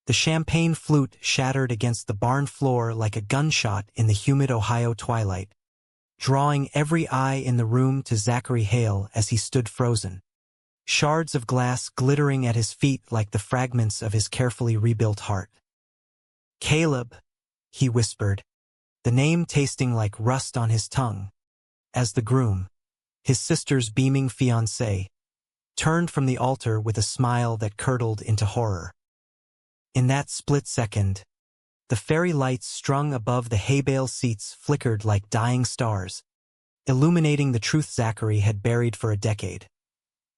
The champagne flute shattered against the barn floor like a gunshot in the humid Ohio twilight, drawing every eye in the room to Zachary Hale as he stood frozen. Shards of glass glittering at his feet like the fragments of his carefully rebuilt heart. "Caleb," he whispered, the name tasting like rust on his tongue, as the groom, his sister's beaming fiancé, turned from the altar with a smile that curdled into horror. In that split second, the fairy lights strung above the hay bale seats flickered like dying stars, illuminating the truth Zachary had buried for a decade.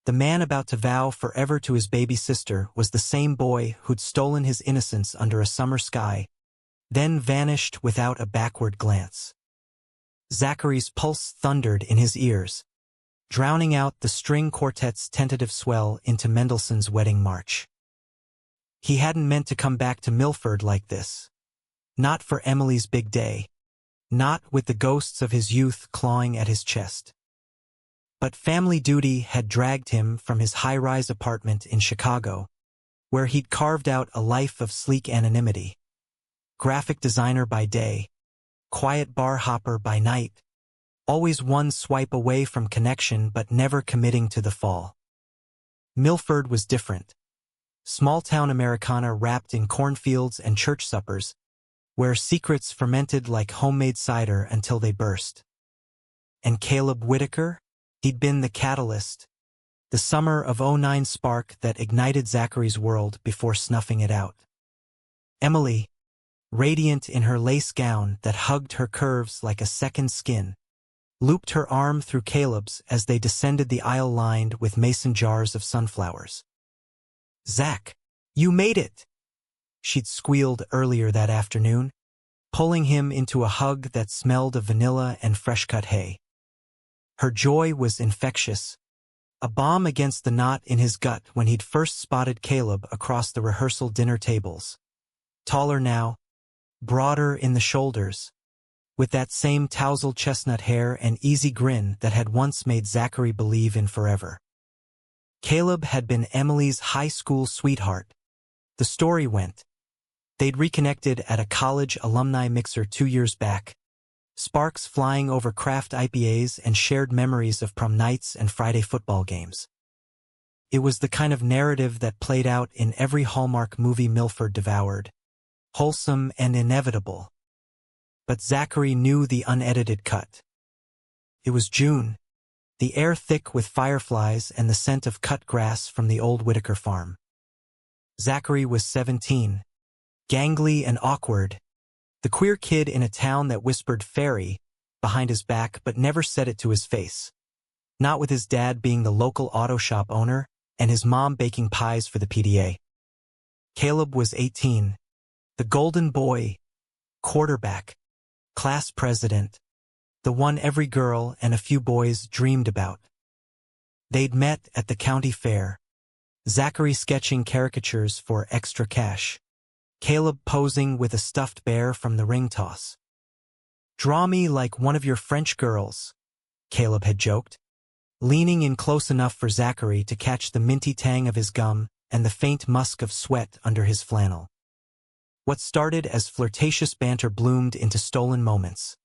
The man about to vow forever to his baby sister was the same boy who'd stolen his innocence under a summer sky, then vanished without a backward glance. Zachary's pulse thundered in his ears, drowning out the string quartet's tentative swell into Mendelssohn's Wedding March. He hadn't meant to come back to Milford like this. Not for Emily's big day. Not with the ghosts of his youth clawing at his chest. But family duty had dragged him from his high-rise apartment in Chicago, where he'd carved out a life of sleek anonymity. Graphic designer by day, quiet bar hopper by night, always one swipe away from connection but never committing to the fall. Milford was different. Small-town Americana wrapped in cornfields and church suppers, where secrets fermented like homemade cider until they burst. And Caleb Whitaker? He'd been the catalyst, the summer of '09 spark that ignited Zachary's world before snuffing it out. Emily, radiant in her lace gown that hugged her curves like a second skin, looped her arm through Caleb's as they descended the aisle lined with mason jars of sunflowers. "Zach, you made it!" She'd squealed earlier that afternoon, pulling him into a hug that smelled of vanilla and fresh-cut hay. Her joy was infectious, a balm against the knot in his gut when he'd first spotted Caleb across the rehearsal dinner tables. Taller now, broader in the shoulders, with that same tousled chestnut hair and easy grin that had once made Zachary believe in forever. Caleb had been Emily's high school sweetheart. The story went. They'd reconnected at a college alumni mixer 2 years back, sparks flying over craft IPAs and shared memories of prom nights and Friday football games. It was the kind of narrative that played out in every Hallmark movie Milford devoured, wholesome and inevitable. But Zachary knew the unedited cut. It was June, the air thick with fireflies and the scent of cut grass from the old Whitaker farm. Zachary was 17, gangly and awkward, the queer kid in a town that whispered fairy behind his back but never said it to his face. Not with his dad being the local auto shop owner and his mom baking pies for the PTA. Caleb was 18, the golden boy, quarterback, class president, the one every girl and a few boys dreamed about. They'd met at the county fair, Zachary sketching caricatures for extra cash, Caleb posing with a stuffed bear from the ring toss. "Draw me like one of your French girls," Caleb had joked, leaning in close enough for Zachary to catch the minty tang of his gum and the faint musk of sweat under his flannel. What started as flirtatious banter bloomed into stolen moments.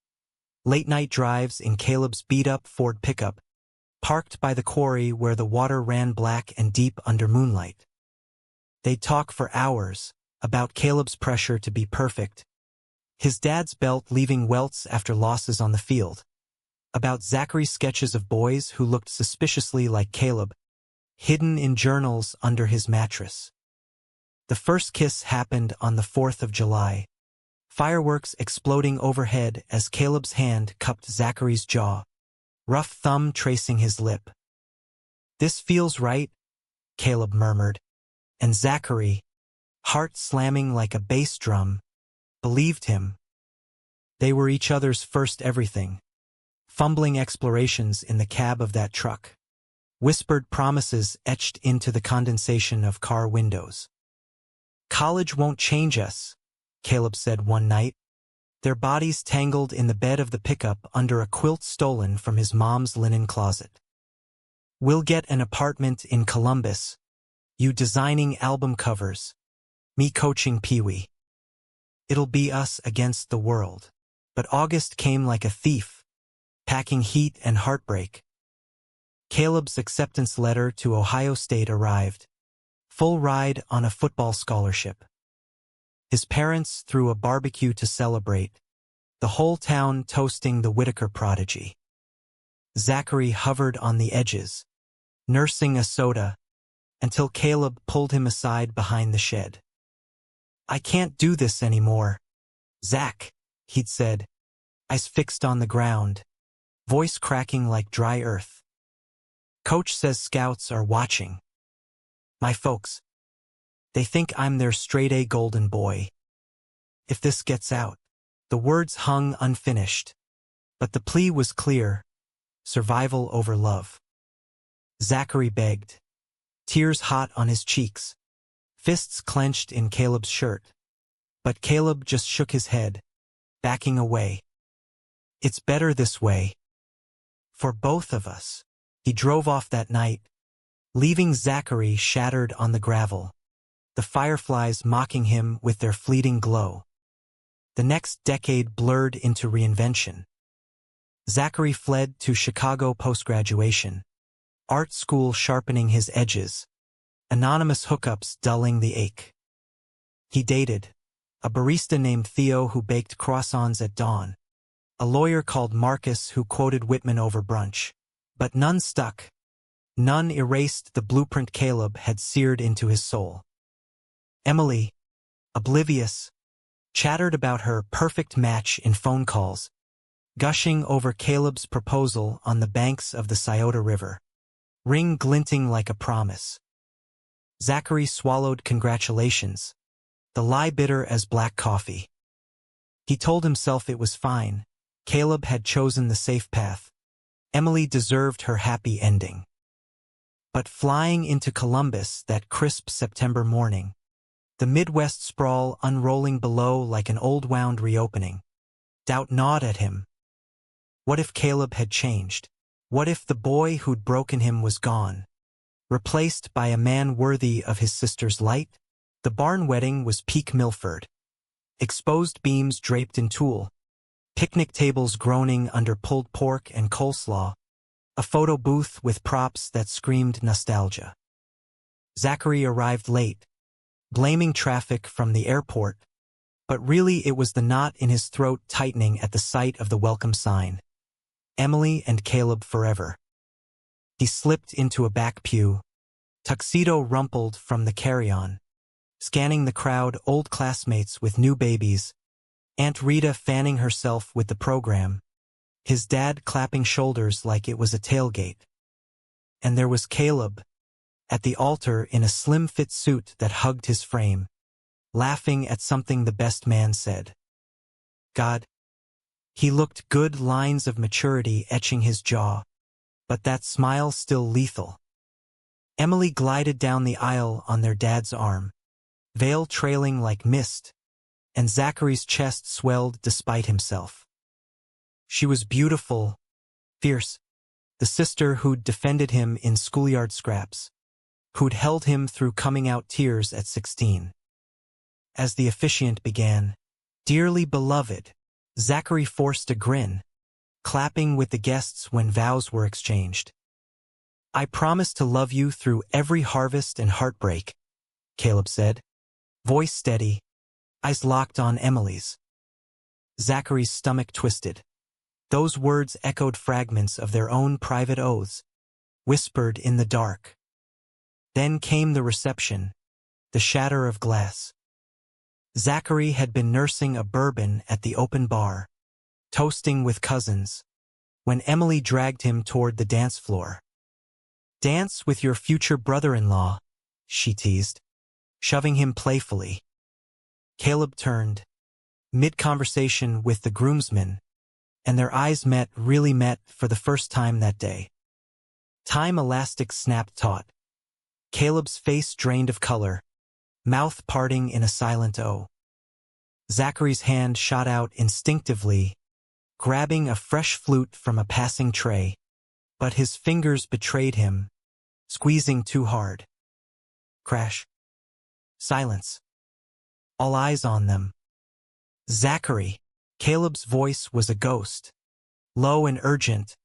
Late-night drives in Caleb's beat-up Ford pickup, parked by the quarry where the water ran black and deep under moonlight. They'd talk for hours about Caleb's pressure to be perfect, his dad's belt leaving welts after losses on the field, about Zachary's sketches of boys who looked suspiciously like Caleb, hidden in journals under his mattress. The first kiss happened on the 4th of July, fireworks exploding overhead as Caleb's hand cupped Zachary's jaw, rough thumb tracing his lip. "This feels right," Caleb murmured, and Zachary, heart slamming like a bass drum, believed him. They were each other's first everything, fumbling explorations in the cab of that truck, whispered promises etched into the condensation of car windows. "College won't change us," Caleb said one night, their bodies tangled in the bed of the pickup under a quilt stolen from his mom's linen closet. "We'll get an apartment in Columbus, you designing album covers, Me coaching Pee-wee. It'll be us against the world. But August came like a thief, packing heat and heartbreak. Caleb's acceptance letter to Ohio State arrived. Full ride on a football scholarship. His parents threw a barbecue to celebrate, the whole town toasting the Whitaker prodigy. Zachary hovered on the edges, nursing a soda, until Caleb pulled him aside behind the shed. I can't do this anymore. Zach, he'd said, eyes fixed on the ground, voice cracking like dry earth. Coach says scouts are watching. My folks. They think I'm their straight-A golden boy. If this gets out. The words hung unfinished. But the plea was clear. Survival over love. Zachary begged. Tears hot on his cheeks. Fists clenched in Caleb's shirt. But Caleb just shook his head, backing away. It's better this way. For both of us. He drove off that night, leaving Zachary shattered on the gravel, the fireflies mocking him with their fleeting glow. The next decade blurred into reinvention. Zachary fled to Chicago post-graduation, art school sharpening his edges, anonymous hookups dulling the ache. He dated a barista named Theo who baked croissants at dawn, a lawyer called Marcus who quoted Whitman over brunch. But none stuck. None erased the blueprint Caleb had seared into his soul. Emily, oblivious, chattered about her perfect match in phone calls, gushing over Caleb's proposal on the banks of the Scioto River, ring glinting like a promise. Zachary swallowed congratulations, the lie bitter as black coffee. He told himself it was fine. Caleb had chosen the safe path. Emily deserved her happy ending. But flying into Columbus that crisp September morning, the Midwest sprawl unrolling below like an old wound reopening, doubt gnawed at him. What if Caleb had changed? What if the boy who'd broken him was gone, replaced by a man worthy of his sister's light? The barn wedding was peak Milford. Exposed beams draped in tulle, picnic tables groaning under pulled pork and coleslaw, a photo booth with props that screamed nostalgia. Zachary arrived late, blaming traffic from the airport, but really it was the knot in his throat tightening at the sight of the welcome sign. Emily and Caleb forever. He slipped into a back pew, tuxedo rumpled from the carry-on, scanning the crowd, old classmates with new babies, Aunt Rita fanning herself with the program, his dad clapping shoulders like it was a tailgate. And there was Caleb, at the altar in a slim-fit suit that hugged his frame, laughing at something the best man said. God. He looked good, lines of maturity etching his jaw, but that smile still lethal. Emily glided down the aisle on their dad's arm, veil trailing like mist, and Zachary's chest swelled despite himself. She was beautiful, fierce, the sister who'd defended him in schoolyard scraps, who'd held him through coming-out tears at 16. As the officiant began, "Dearly beloved," Zachary forced a grin, clapping with the guests when vows were exchanged. "I promise to love you through every harvest and heartbreak," Caleb said, voice steady, eyes locked on Emily's. Zachary's stomach twisted. Those words echoed fragments of their own private oaths, whispered in the dark. Then came the reception, the shatter of glass. Zachary had been nursing a bourbon at the open bar, toasting with cousins, when Emily dragged him toward the dance floor. "Dance with your future brother-in-law," she teased, shoving him playfully. Caleb turned, mid-conversation with the groomsmen, and their eyes really met for the first time that day. Time elastic snapped taut. Caleb's face drained of color, mouth parting in a silent O. Zachary's hand shot out instinctively, grabbing a fresh flute from a passing tray, but his fingers betrayed him, squeezing too hard. Crash. Silence. all eyes on them. Zachary. Caleb's voice was a ghost, low and urgent,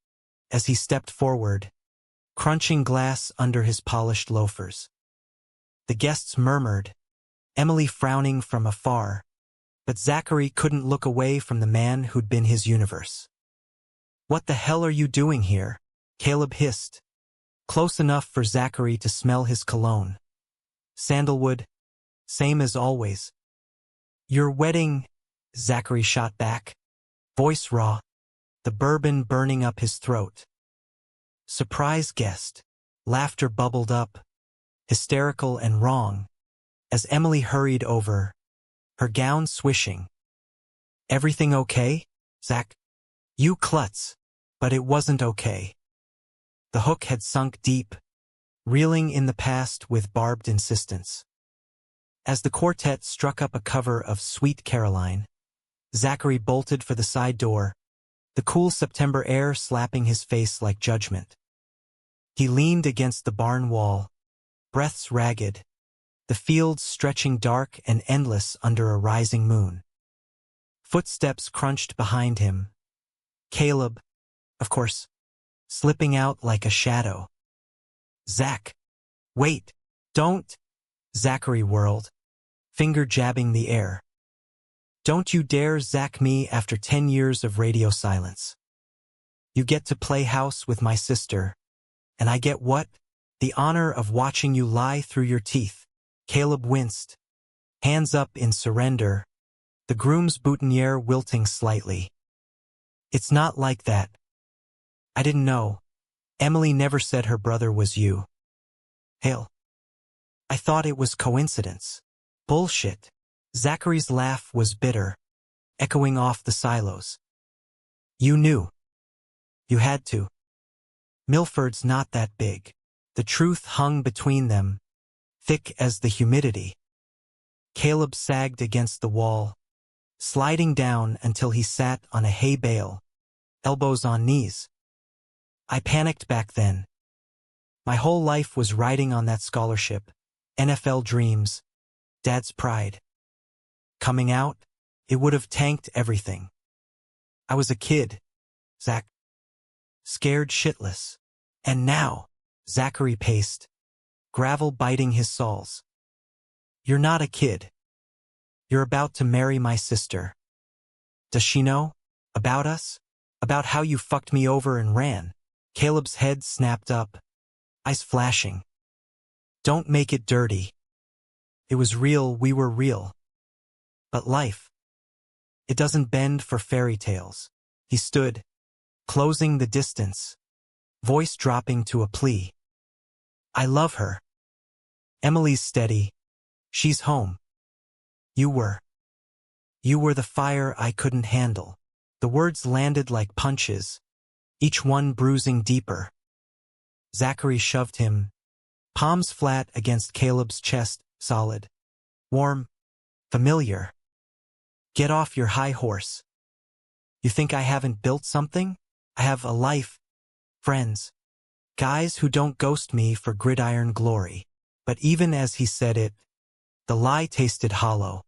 as he stepped forward, crunching glass under his polished loafers. The guests murmured, Emily frowning from afar, but Zachary couldn't look away from the man who'd been his universe. "What the hell are you doing here?" Caleb hissed, close enough for Zachary to smell his cologne. "Sandalwood, same as always." "Your wedding," Zachary shot back, voice raw, the bourbon burning up his throat. "Surprise guest." Laughter bubbled up, hysterical and wrong, as Emily hurried over, her gown swishing. "Everything okay, Zach?" "You klutz." But it wasn't okay. The hook had sunk deep, reeling in the past with barbed insistence. As the quartet struck up a cover of Sweet Caroline, Zachary bolted for the side door, the cool September air slapping his face like judgment. He leaned against the barn wall, breaths ragged, the fields stretching dark and endless under a rising moon. Footsteps crunched behind him. Caleb, of course, slipping out like a shadow. "Zach, wait, don't!" Zachary whirled, finger jabbing the air. "Don't you dare Zach me after 10 years of radio silence. You get to play house with my sister, and I get what? The honor of watching you lie through your teeth." Caleb winced, hands up in surrender, the groom's boutonniere wilting slightly. "It's not like that. I didn't know. Emily never said her brother was you." "Hell. I thought it was coincidence." "Bullshit." Zachary's laugh was bitter, echoing off the silos. "You knew. You had to. Milford's not that big." The truth hung between them, thick as the humidity. Caleb sagged against the wall, sliding down until he sat on a hay bale, elbows on knees. "I panicked back then. My whole life was riding on that scholarship, NFL dreams, Dad's pride. Coming out, it would have tanked everything. I was a kid, Zach. Scared shitless. And now," Zachary paced, gravel biting his soles. "You're not a kid. You're about to marry my sister. Does she know? About us? About how you fucked me over and ran?" Caleb's head snapped up, eyes flashing. "Don't make it dirty. It was real, we were real. But life, it doesn't bend for fairy tales." He stood, closing the distance, voice dropping to a plea. "I love her. Emily's steady. She's home. You were the fire I couldn't handle." The words landed like punches, each one bruising deeper. Zachary shoved him, palms flat against Caleb's chest, solid, warm, familiar. "Get off your high horse. You think I haven't built something? I have a life, friends, guys who don't ghost me for gridiron glory." But even as he said it, the lie tasted hollow.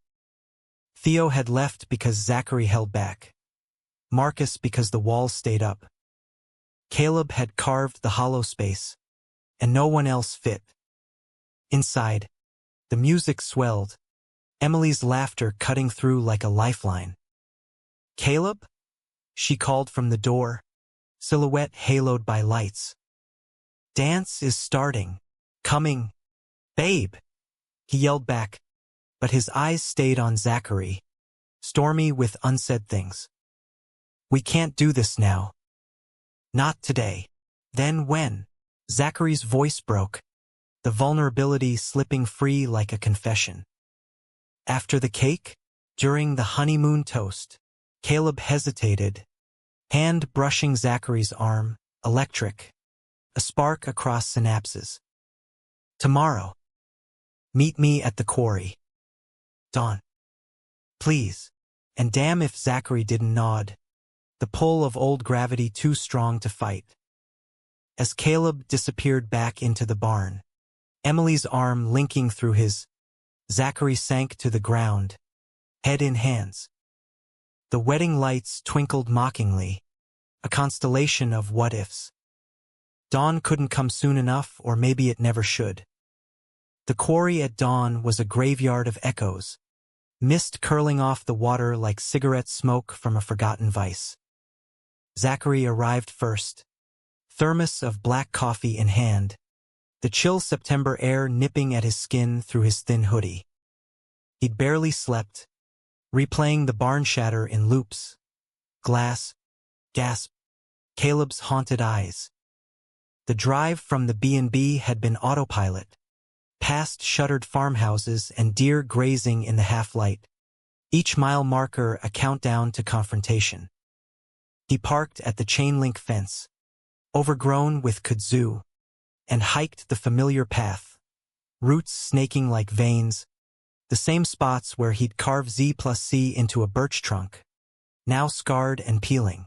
Theo had left because Zachary held back. Marcus because the walls stayed up. Caleb had carved the hollow space, and no one else fit. Inside, the music swelled, Emily's laughter cutting through like a lifeline. "Caleb?" she called from the door, silhouette haloed by lights. "Dance is starting. Coming. Babe!" He yelled back, but his eyes stayed on Zachary, stormy with unsaid things. "We can't do this now. Not today." "Then when?" Zachary's voice broke, the vulnerability slipping free like a confession. "After the cake? During the honeymoon toast." Caleb hesitated, hand brushing Zachary's arm, electric, a spark across synapses. "Tomorrow. Meet me at the quarry. Dawn. Please." And damn if Zachary didn't nod, the pull of old gravity too strong to fight. As Caleb disappeared back into the barn, Emily's arm linking through his, Zachary sank to the ground, head in hands. The wedding lights twinkled mockingly, a constellation of what-ifs. Dawn couldn't come soon enough, or maybe it never should. The quarry at dawn was a graveyard of echoes, mist curling off the water like cigarette smoke from a forgotten vice. Zachary arrived first, thermos of black coffee in hand, the chill September air nipping at his skin through his thin hoodie. He'd barely slept, replaying the barn shatter in loops. Glass, gasp, Caleb's haunted eyes. The drive from the B&B had been autopilot, past shuttered farmhouses and deer grazing in the half-light, each mile marker a countdown to confrontation. He parked at the chain-link fence, overgrown with kudzu, and hiked the familiar path, roots snaking like veins, the same spots where he'd carved Z+C into a birch trunk, now scarred and peeling.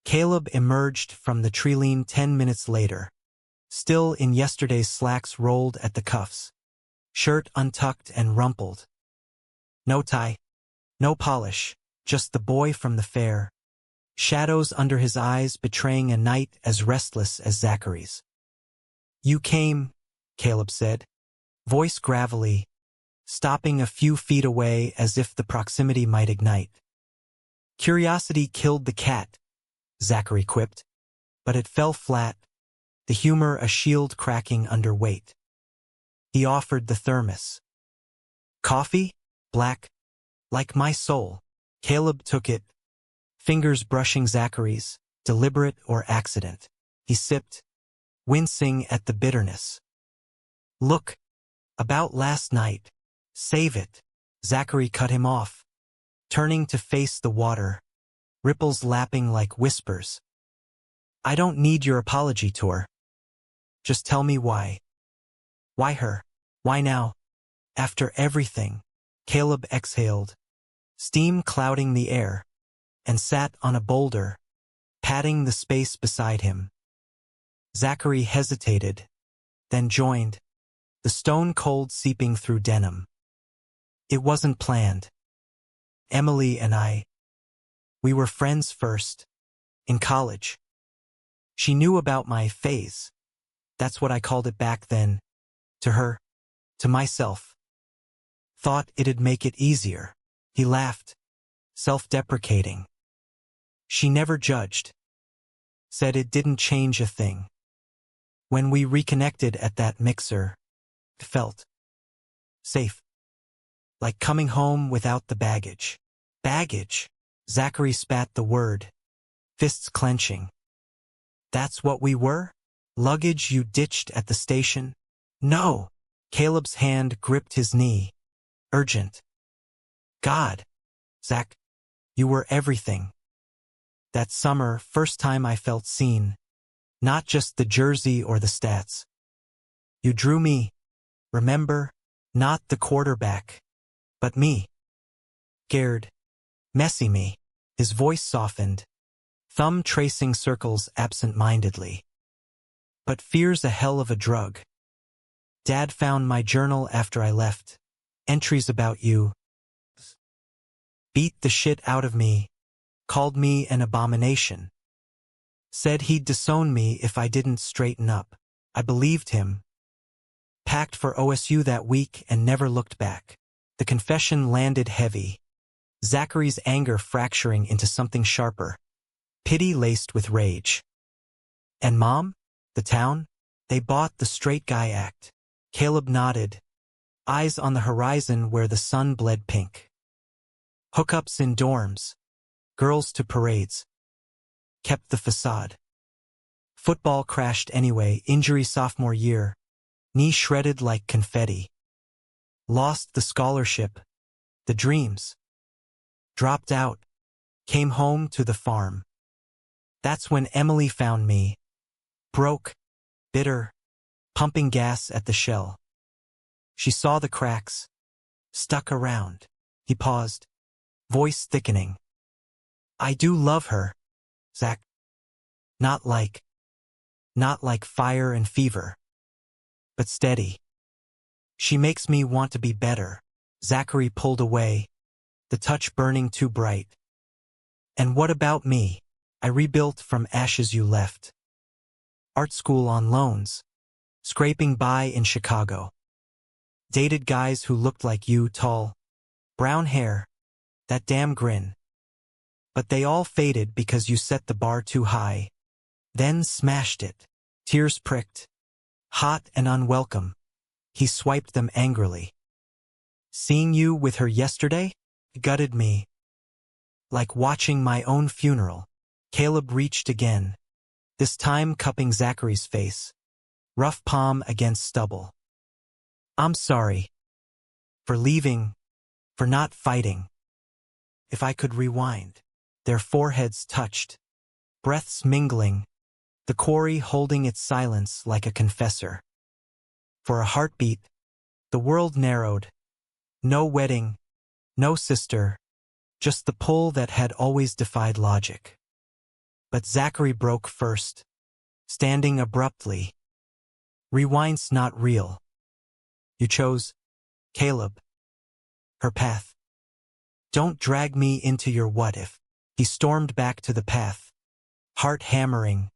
Caleb emerged from the tree-line 10 minutes later, still in yesterday's slacks rolled at the cuffs, shirt untucked and rumpled. No tie, no polish, just the boy from the fair, shadows under his eyes betraying a night as restless as Zachary's. "You came," Caleb said, voice gravelly, stopping a few feet away as if the proximity might ignite. "Curiosity killed the cat," Zachary quipped, but it fell flat, the humor a shield cracking under weight. He offered the thermos. "Coffee? Black? Like my soul." Caleb took it, fingers brushing Zachary's, deliberate or accident. He sipped, wincing at the bitterness. "Look, about last night. Save it." Zachary cut him off, turning to face the water, ripples lapping like whispers. "I don't need your apology tour. Just tell me why." "Why her? Why now? After everything?" Caleb exhaled, steam clouding the air, and sat on a boulder, patting the space beside him. Zachary hesitated, then joined, the stone cold seeping through denim. "It wasn't planned. Emily and I, we were friends first, in college. She knew about my phase. That's what I called it back then. To her, to myself. Thought it'd make it easier." He laughed, self-deprecating. "She never judged. Said it didn't change a thing. When we reconnected at that mixer, it felt safe. Like coming home without the baggage." "Baggage?" Zachary spat the word, fists clenching. "That's what we were? Luggage you ditched at the station?" "No." Caleb's hand gripped his knee, urgent. "God, Zach, you were everything. That summer, first time I felt seen, not just the jersey or the stats. You drew me, remember? Not the quarterback, but me. Scared, messy me." His voice softened, thumb tracing circles absent-mindedly. "But fear's a hell of a drug. Dad found my journal after I left. Entries about you. Beat the shit out of me. Called me an abomination. Said he'd disown me if I didn't straighten up. I believed him. Packed for OSU that week and never looked back." The confession landed heavy, Zachary's anger fracturing into something sharper, pity laced with rage. "And Mom? The town? They bought the straight guy act." Caleb nodded, eyes on the horizon where the sun bled pink. "Hookups in dorms. Girls to parades. Kept the facade. Football crashed anyway, injury sophomore year. Knee shredded like confetti. Lost the scholarship. The dreams. Dropped out. Came home to the farm. That's when Emily found me. Broke. Bitter. Pumping gas at the shell. She saw the cracks. Stuck around." He paused, voice thickening. "I do love her, Zach. Not like fire and fever. But steady. She makes me want to be better. Zachary pulled away, the touch burning too bright. And what about me? I rebuilt from ashes you left. Art school on loans. Scraping by in Chicago. Dated guys who looked like you, tall. Brown hair. That damn grin. But they all faded because you set the bar too high. Then smashed it. Tears pricked. Hot and unwelcome. He swiped them angrily. Seeing you with her yesterday? Gutted me. Like watching my own funeral. Caleb reached again. This time cupping Zachary's face. Rough palm against stubble. I'm sorry. For leaving. For not fighting. If I could rewind. Their foreheads touched. Breaths mingling. The quarry holding its silence like a confessor. For a heartbeat, the world narrowed. No wedding, no sister, just the pull that had always defied logic. But Zachary broke first, standing abruptly. Rewind's not real. You chose, Caleb, her path. Don't drag me into your what if. He stormed back to the path, heart hammering,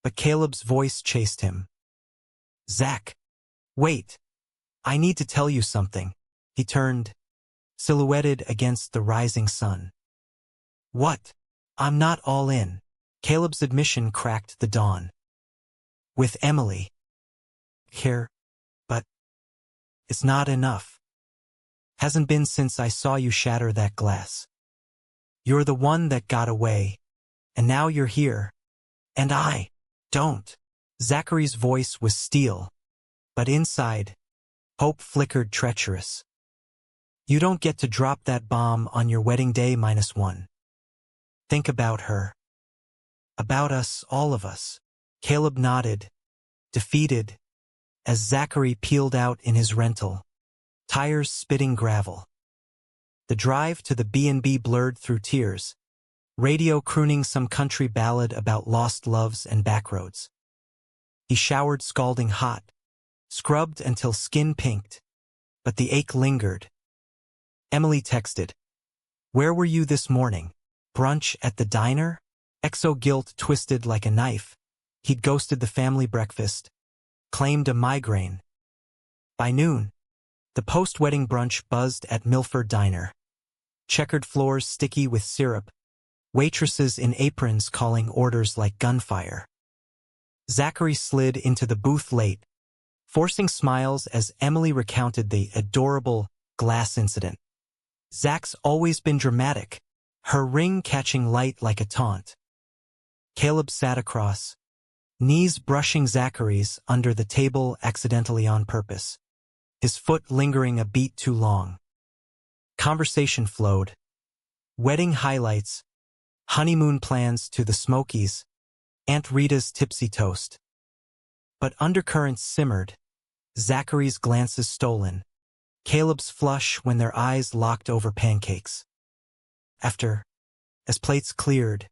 but Caleb's voice chased him. Zach, wait. I need to tell you something. He turned, silhouetted against the rising sun. What? I'm not all in. Caleb's admission cracked the dawn. With Emily. Care, but it's not enough. Hasn't been since I saw you shatter that glass. You're the one that got away, and now you're here. And I don't. Zachary's voice was steel, but inside, hope flickered treacherous. You don't get to drop that bomb on your wedding day -1. Think about her. About us, all of us. Caleb nodded, defeated, as Zachary peeled out in his rental, tires spitting gravel. The drive to the B&B blurred through tears, radio crooning some country ballad about lost loves and backroads. He showered scalding hot, scrubbed until skin pinked, but the ache lingered. Emily texted, "Where were you this morning? Brunch at the diner?" Exo-guilt twisted like a knife. He'd ghosted the family breakfast, claimed a migraine. By noon, the post-wedding brunch buzzed at Milford Diner. Checkered floors sticky with syrup, waitresses in aprons calling orders like gunfire. Zachary slid into the booth late, forcing smiles as Emily recounted the adorable glass incident. Zach's always been dramatic, her ring catching light like a taunt. Caleb sat across, knees brushing Zachary's under the table accidentally on purpose, his foot lingering a beat too long. Conversation flowed. Wedding highlights, honeymoon plans to the Smokies, Aunt Rita's tipsy toast. But undercurrents simmered, Zachary's glances stolen, Caleb's flush when their eyes locked over pancakes. After, as plates cleared,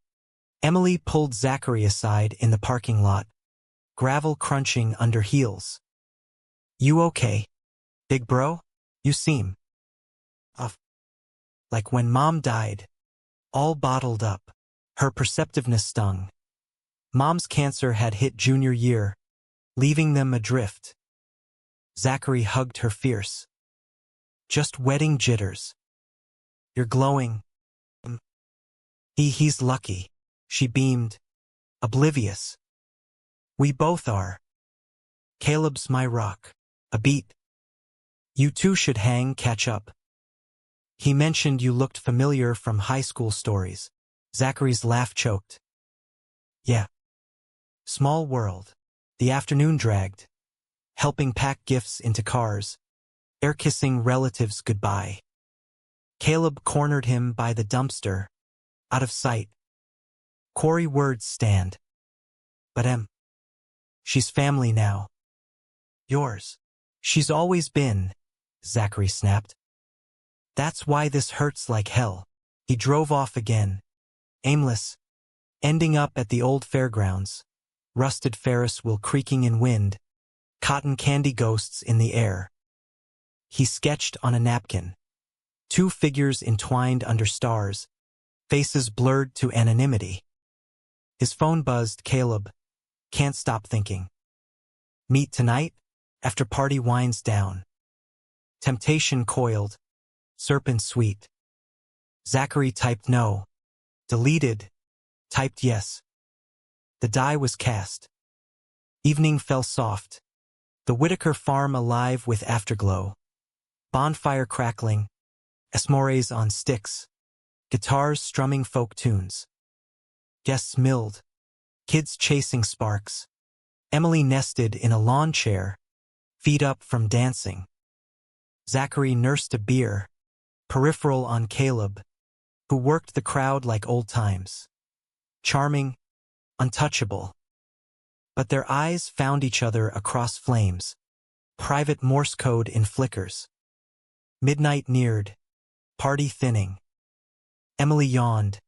Emily pulled Zachary aside in the parking lot, gravel crunching under heels. You okay, big bro? You seem off. Like when Mom died, all bottled up. Her perceptiveness stung. Mom's cancer had hit junior year, leaving them adrift. Zachary hugged her fierce. Just wedding jitters. You're glowing. He's lucky. She beamed, oblivious. We both are. Caleb's my rock. A beat. You two should catch up. He mentioned you looked familiar from high school stories. Zachary's laugh choked. Yeah. Small world. The afternoon dragged, helping pack gifts into cars, air-kissing relatives goodbye. Caleb cornered him by the dumpster, out of sight. Quarry words stand. But she's family now. Yours. She's always been, Zachary snapped. That's why this hurts like hell. He drove off again, aimless, ending up at the old fairgrounds, rusted Ferris wheel creaking in wind, cotton candy ghosts in the air. He sketched on a napkin. Two figures entwined under stars, faces blurred to anonymity. His phone buzzed. Caleb, can't stop thinking. Meet tonight? After party winds down. Temptation coiled. Serpent sweet. Zachary typed no. Deleted. Typed yes. The die was cast. Evening fell soft. The Whitaker farm alive with afterglow. Bonfire crackling. S'mores on sticks. Guitars strumming folk tunes. Guests milled. Kids chasing sparks. Emily nested in a lawn chair, feet up from dancing. Zachary nursed a beer, peripheral on Caleb, who worked the crowd like old times. Charming, untouchable. But their eyes found each other across flames. Private Morse code in flickers. Midnight neared. Party thinning. Emily yawned,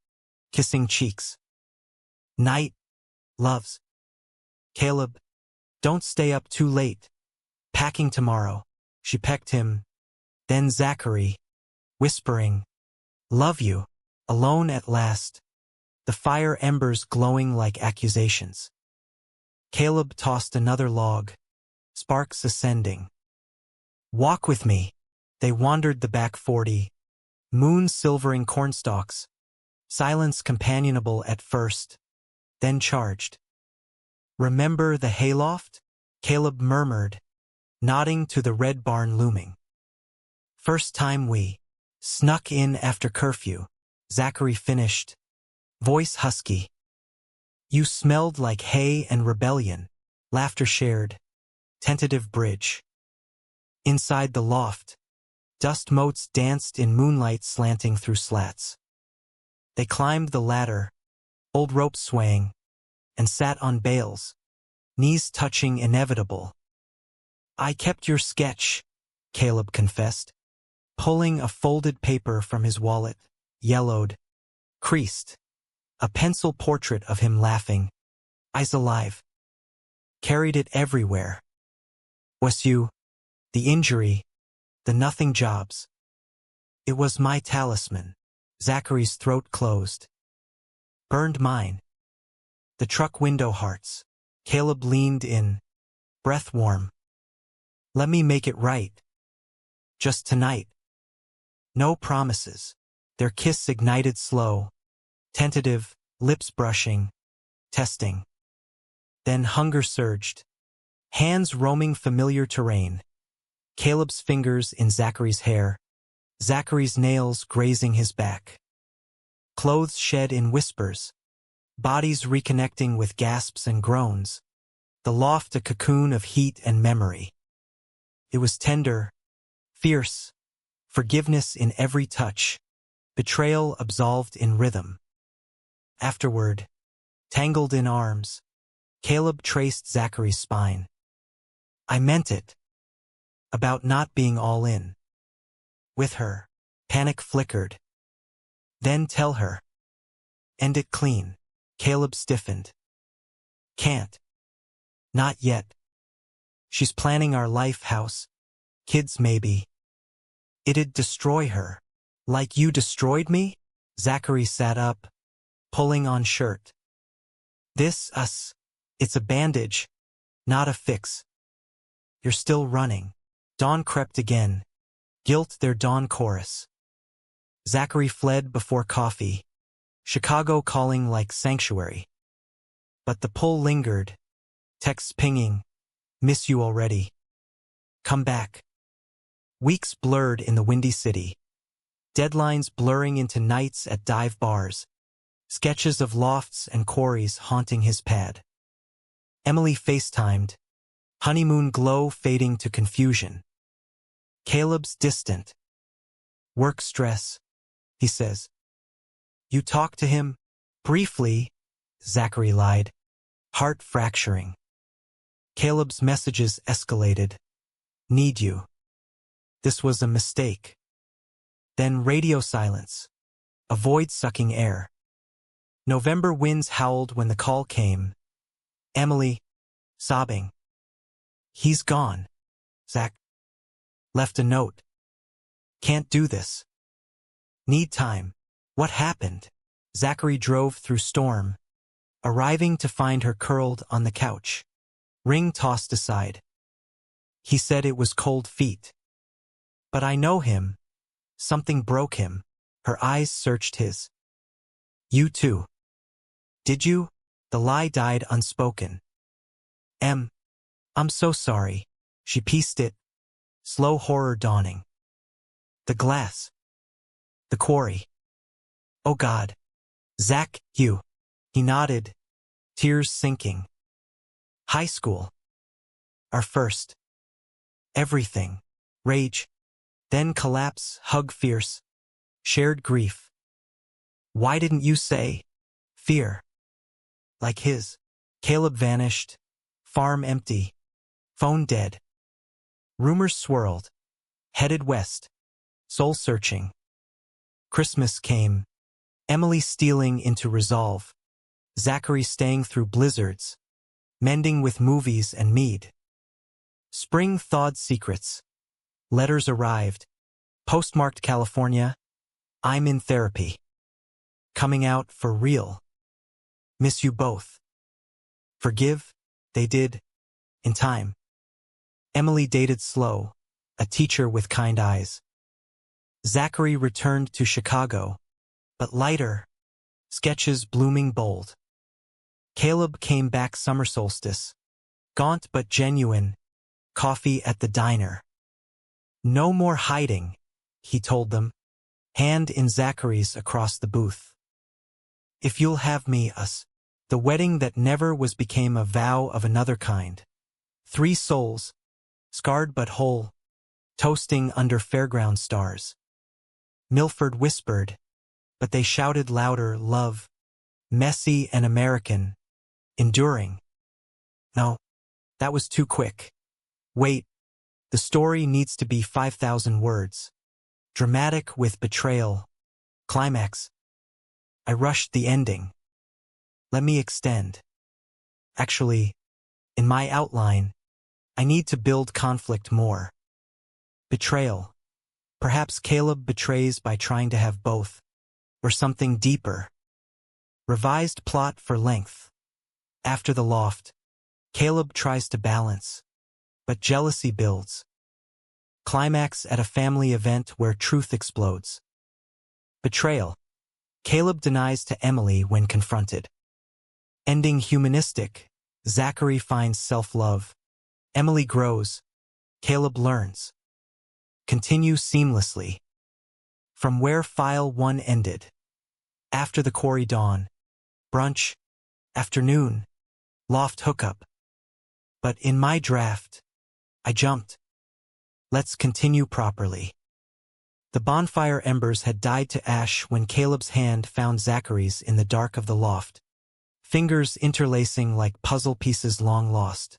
kissing cheeks. Night, loves. Caleb, don't stay up too late. Packing tomorrow. She pecked him. Then Zachary, whispering, love you, alone at last. The fire embers glowing like accusations. Caleb tossed another log, sparks ascending. Walk with me. They wandered the back 40, moon silvering cornstalks, silence companionable at first, then charged. Remember the hayloft? Caleb murmured, nodding to the red barn looming. First time we snuck in after curfew, Zachary finished, voice husky. You smelled like hay and rebellion, laughter shared, tentative bridge. Inside the loft, dust motes danced in moonlight slanting through slats. They climbed the ladder, old rope swaying, and sat on bales, knees touching inevitable. I kept your sketch, Caleb confessed, pulling a folded paper from his wallet, yellowed, creased, a pencil portrait of him laughing, eyes alive. Carried it everywhere. Was you, the injury, the nothing jobs. It was my talisman. Zachary's throat closed. Burned mine. The truck window hearts. Caleb leaned in, breath warm. Let me make it right. Just tonight. No promises. Their kiss ignited slow, tentative, lips brushing, testing. Then hunger surged. Hands roaming familiar terrain. Caleb's fingers in Zachary's hair. Zachary's nails grazing his back. Clothes shed in whispers. Bodies reconnecting with gasps and groans. The loft a cocoon of heat and memory. It was tender, fierce, forgiveness in every touch, betrayal absolved in rhythm. Afterward, tangled in arms, Caleb traced Zachary's spine. I meant it. About not being all in. With her. Panic flickered. Then tell her. End it clean. Caleb stiffened. Can't. Not yet. She's planning our life house. Kids maybe. It'd destroy her. Like you destroyed me? Zachary sat up, pulling on shirt. This, us. It's a bandage, not a fix. You're still running. Dawn crept again. Guilt their dawn chorus. Zachary fled before coffee. Chicago calling like sanctuary. But the pull lingered. Texts pinging. Miss you already. Come back. Weeks blurred in the windy city. Deadlines blurring into nights at dive bars. Sketches of lofts and quarries haunting his pad. Emily FaceTimed. Honeymoon glow fading to confusion. Caleb's distant. Work stress, he says. You talk to him? Briefly, Zachary lied. Heart fracturing. Caleb's messages escalated. Need you. This was a mistake. Then radio silence. A void sucking air. November winds howled when the call came. Emily, sobbing. He's gone, Zach. Left a note. Can't do this. Need time. What happened? Zachary drove through storm, arriving to find her curled on the couch. Ring tossed aside. He said it was cold feet. But I know him. Something broke him. Her eyes searched his. You too. Did you? The lie died unspoken. I'm so sorry. She pieced it, slow horror dawning. The glass. The quarry. Oh God. Zach, you. He nodded, tears sinking. High school. Our first. Everything. Rage. Then collapse, hug fierce. Shared grief. Why didn't you say? Fear. Like his. Caleb vanished. Farm empty. Phone dead. Rumors swirled. Headed west. Soul searching. Christmas came. Emily stealing into resolve. Zachary staying through blizzards. Mending with movies and mead. Spring thawed secrets. Letters arrived. Postmarked California. I'm in therapy. Coming out for real. Miss you both. Forgive? They did. In time. Emily dated slow, a teacher with kind eyes. Zachary returned to Chicago, but lighter, sketches blooming bold. Caleb came back summer solstice, gaunt but genuine, coffee at the diner. No more hiding, he told them, hand in Zachary's across the booth. If you'll have me, us. The wedding that never was became a vow of another kind. 3 souls, scarred but whole, toasting under fairground stars. Milford whispered, but they shouted louder, love, messy and American, enduring. No, that was too quick. Wait, the story needs to be 5,000 words. Dramatic with betrayal. Climax. I rushed the ending. Let me extend. Actually, in my outline, I need to build conflict more. Betrayal. Perhaps Caleb betrays by trying to have both, or something deeper. Revised plot for length. After the loft, Caleb tries to balance, but jealousy builds. Climax at a family event where truth explodes. Betrayal. Caleb denies to Emily when confronted. Ending humanistic. Zachary finds self-love. Emily grows. Caleb learns. Continue seamlessly. From where file 1 ended. After the quarry dawn. Brunch. Afternoon. Loft hookup. But in my draft, I jumped. Let's continue properly. The bonfire embers had died to ash when Caleb's hand found Zachary's in the dark of the loft. Fingers interlacing like puzzle pieces long lost.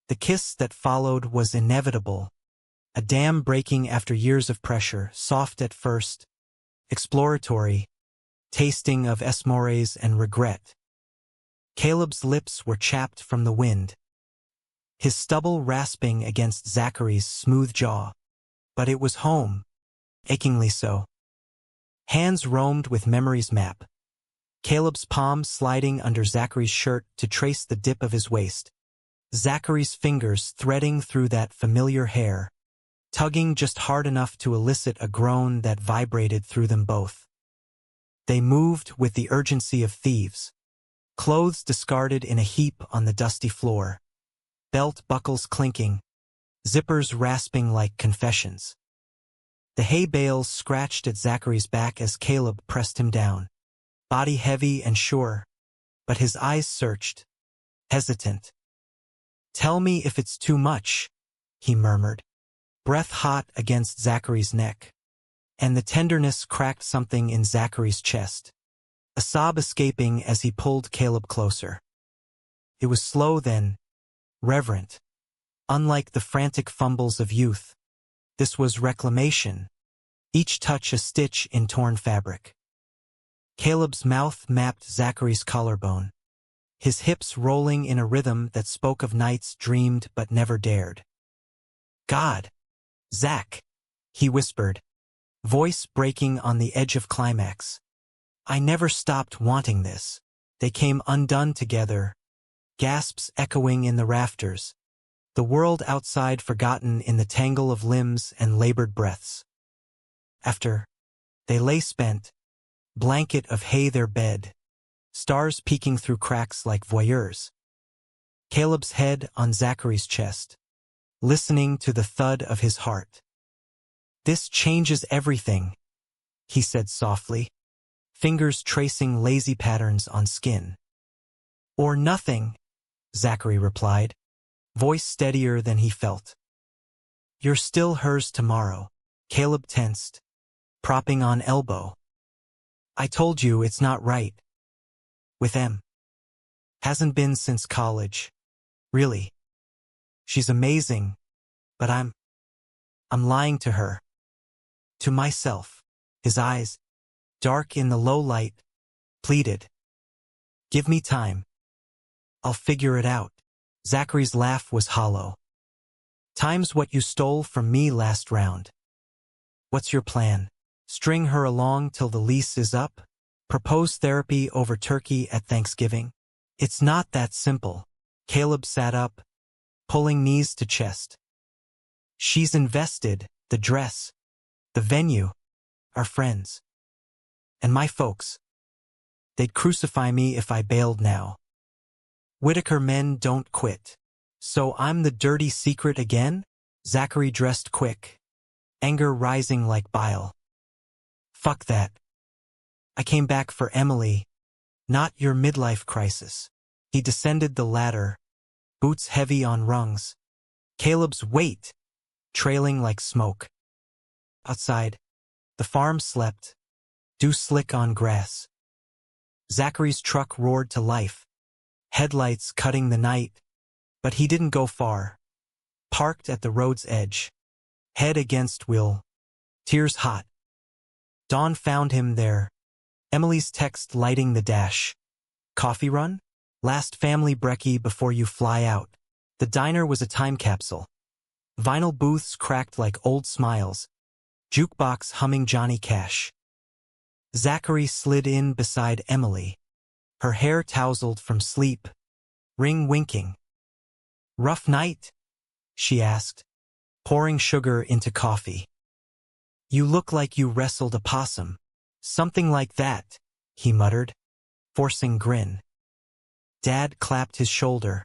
The kiss that followed was inevitable. A dam breaking after years of pressure, soft at first, exploratory, tasting of esmores and regret. Caleb's lips were chapped from the wind, his stubble rasping against Zachary's smooth jaw. But it was home, achingly so. Hands roamed with memory's map. Caleb's palm sliding under Zachary's shirt to trace the dip of his waist. Zachary's fingers threading through that familiar hair, tugging just hard enough to elicit a groan that vibrated through them both. They moved with the urgency of thieves. Clothes discarded in a heap on the dusty floor. Belt buckles clinking. Zippers rasping like confessions. The hay bales scratched at Zachary's back as Caleb pressed him down. Body heavy and sure, but his eyes searched, hesitant. Tell me if it's too much, he murmured, breath hot against Zachary's neck. And the tenderness cracked something in Zachary's chest, a sob escaping as he pulled Caleb closer. It was slow then, reverent. Unlike the frantic fumbles of youth, this was reclamation, each touch a stitch in torn fabric. Caleb's mouth mapped Zachary's collarbone, his hips rolling in a rhythm that spoke of nights dreamed but never dared. God! Zach, he whispered, voice breaking on the edge of climax. I never stopped wanting this. They came undone together, gasps echoing in the rafters, the world outside forgotten in the tangle of limbs and labored breaths. After, they lay spent, blanket of hay their bed, stars peeking through cracks like voyeurs. Caleb's head on Zachary's chest, listening to the thud of his heart. This changes everything, he said softly, fingers tracing lazy patterns on skin. Or nothing, Zachary replied, voice steadier than he felt. You're still hers tomorrow, Caleb tensed, propping on elbow. I told you it's not right. With M. Hasn't been since college. Really. She's amazing, but I'm lying to her. To myself. His eyes, dark in the low light, pleaded. Give me time. I'll figure it out. Zachary's laugh was hollow. Time's what you stole from me last round. What's your plan? String her along till the lease is up? Propose therapy over turkey at Thanksgiving? It's not that simple. Caleb sat up, pulling knees to chest. She's invested, the dress, the venue, our friends. And my folks. They'd crucify me if I bailed now. Whitaker men don't quit. So I'm the dirty secret again? Zachary dressed quick, anger rising like bile. Fuck that. I came back for Emily, not your midlife crisis. He descended the ladder, boots heavy on rungs. Caleb's weight, trailing like smoke. Outside, the farm slept, dew slick on grass. Zachary's truck roared to life, headlights cutting the night, but he didn't go far. Parked at the road's edge, head against wheel, tears hot. Dawn found him there, Emily's text lighting the dash. Coffee run? Last family brekkie before you fly out. The diner was a time capsule. Vinyl booths cracked like old smiles. Jukebox humming Johnny Cash. Zachary slid in beside Emily, her hair tousled from sleep, ring winking. Rough night? She asked, pouring sugar into coffee. You look like you wrestled a possum. Something like that, he muttered, forcing grin. Dad clapped his shoulder,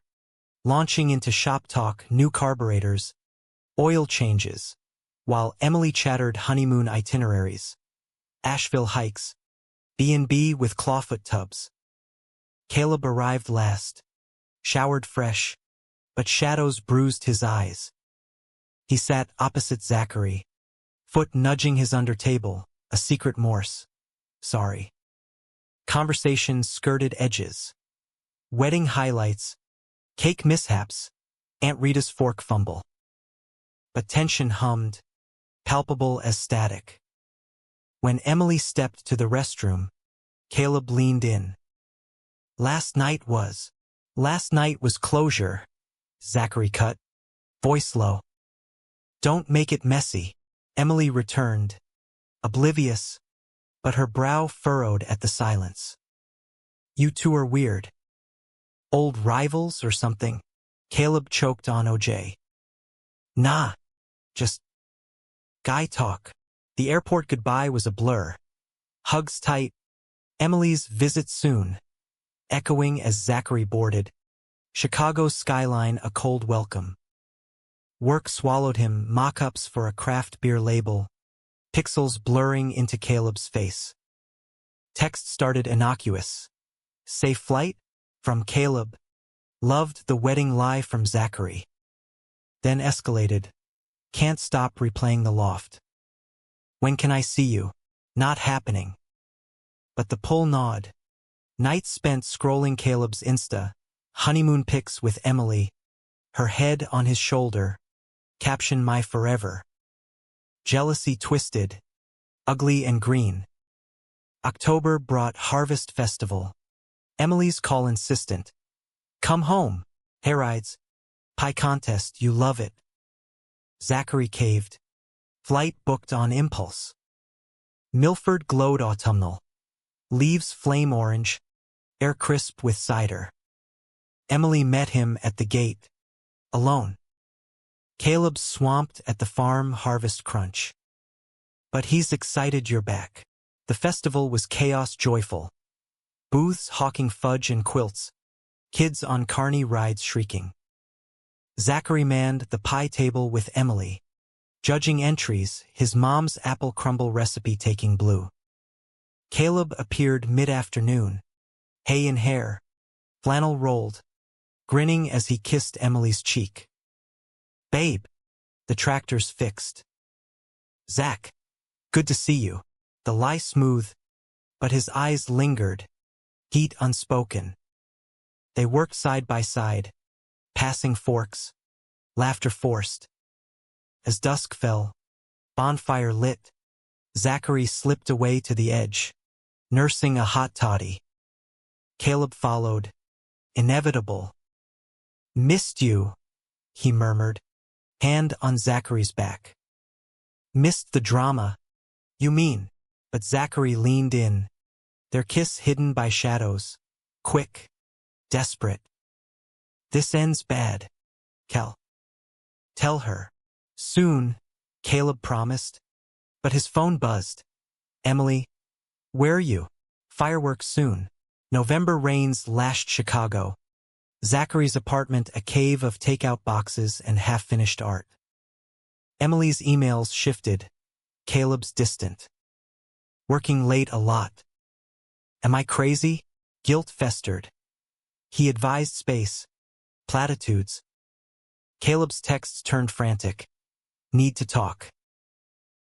launching into shop talk, new carburetors, oil changes, while Emily chattered honeymoon itineraries, Asheville hikes, B&B with clawfoot tubs. Caleb arrived last, showered fresh, but shadows bruised his eyes. He sat opposite Zachary, foot nudging his undertable, a secret Morse. Sorry. Conversation skirted edges. Wedding highlights, cake mishaps, Aunt Rita's fork fumble. But tension hummed, palpable as static. When Emily stepped to the restroom, Caleb leaned in. Last night was closure, Zachary cut, voice low. Don't make it messy, Emily returned, oblivious, but her brow furrowed at the silence. You two are weird. Old rivals or something? Caleb choked on OJ. Nah, just guy talk. The airport goodbye was a blur. Hugs tight. Emily's visit soon. Echoing as Zachary boarded. Chicago's skyline a cold welcome. Work swallowed him, mock-ups for a craft beer label. Pixels blurring into Caleb's face. Text started innocuous. Safe flight? From Caleb. Loved the wedding lie from Zachary. Then escalated. Can't stop replaying the loft. When can I see you? Not happening. But the pull nod. Nights spent scrolling Caleb's Insta. Honeymoon pics with Emily. Her head on his shoulder. Caption my forever. Jealousy twisted. Ugly and green. October brought Harvest Festival. Emily's call insistent. Come home. Hayrides. Pie contest, you love it. Zachary caved. Flight booked on impulse. Milford glowed autumnal. Leaves flame orange, air crisp with cider. Emily met him at the gate, alone. Caleb's swamped at the farm harvest crunch. But he's excited you're back. The festival was chaos joyful. Booths hawking fudge and quilts. Kids on carny rides shrieking. Zachary manned the pie table with Emily. Judging entries, his mom's apple crumble recipe taking blue. Caleb appeared mid-afternoon. Hay in hair. Flannel rolled. Grinning as he kissed Emily's cheek. Babe. The tractor's fixed. Zach. Good to see you. The lie smooth, but his eyes lingered, heat unspoken. They worked side by side, passing forks, laughter forced. As dusk fell, bonfire lit, Zachary slipped away to the edge, nursing a hot toddy. Caleb followed, inevitable. Missed you, he murmured, hand on Zachary's back. Missed the drama, you mean? But Zachary leaned in, their kiss hidden by shadows, quick, desperate. This ends bad, Cal. Tell her. Soon, Caleb promised, but his phone buzzed. Emily, where are you? Fireworks soon. November rains lashed Chicago. Zachary's apartment a cave of takeout boxes and half-finished art. Emily's emails shifted, Caleb's distant. Working late a lot. Am I crazy? Guilt festered. He advised space. Platitudes. Caleb's texts turned frantic. Need to talk.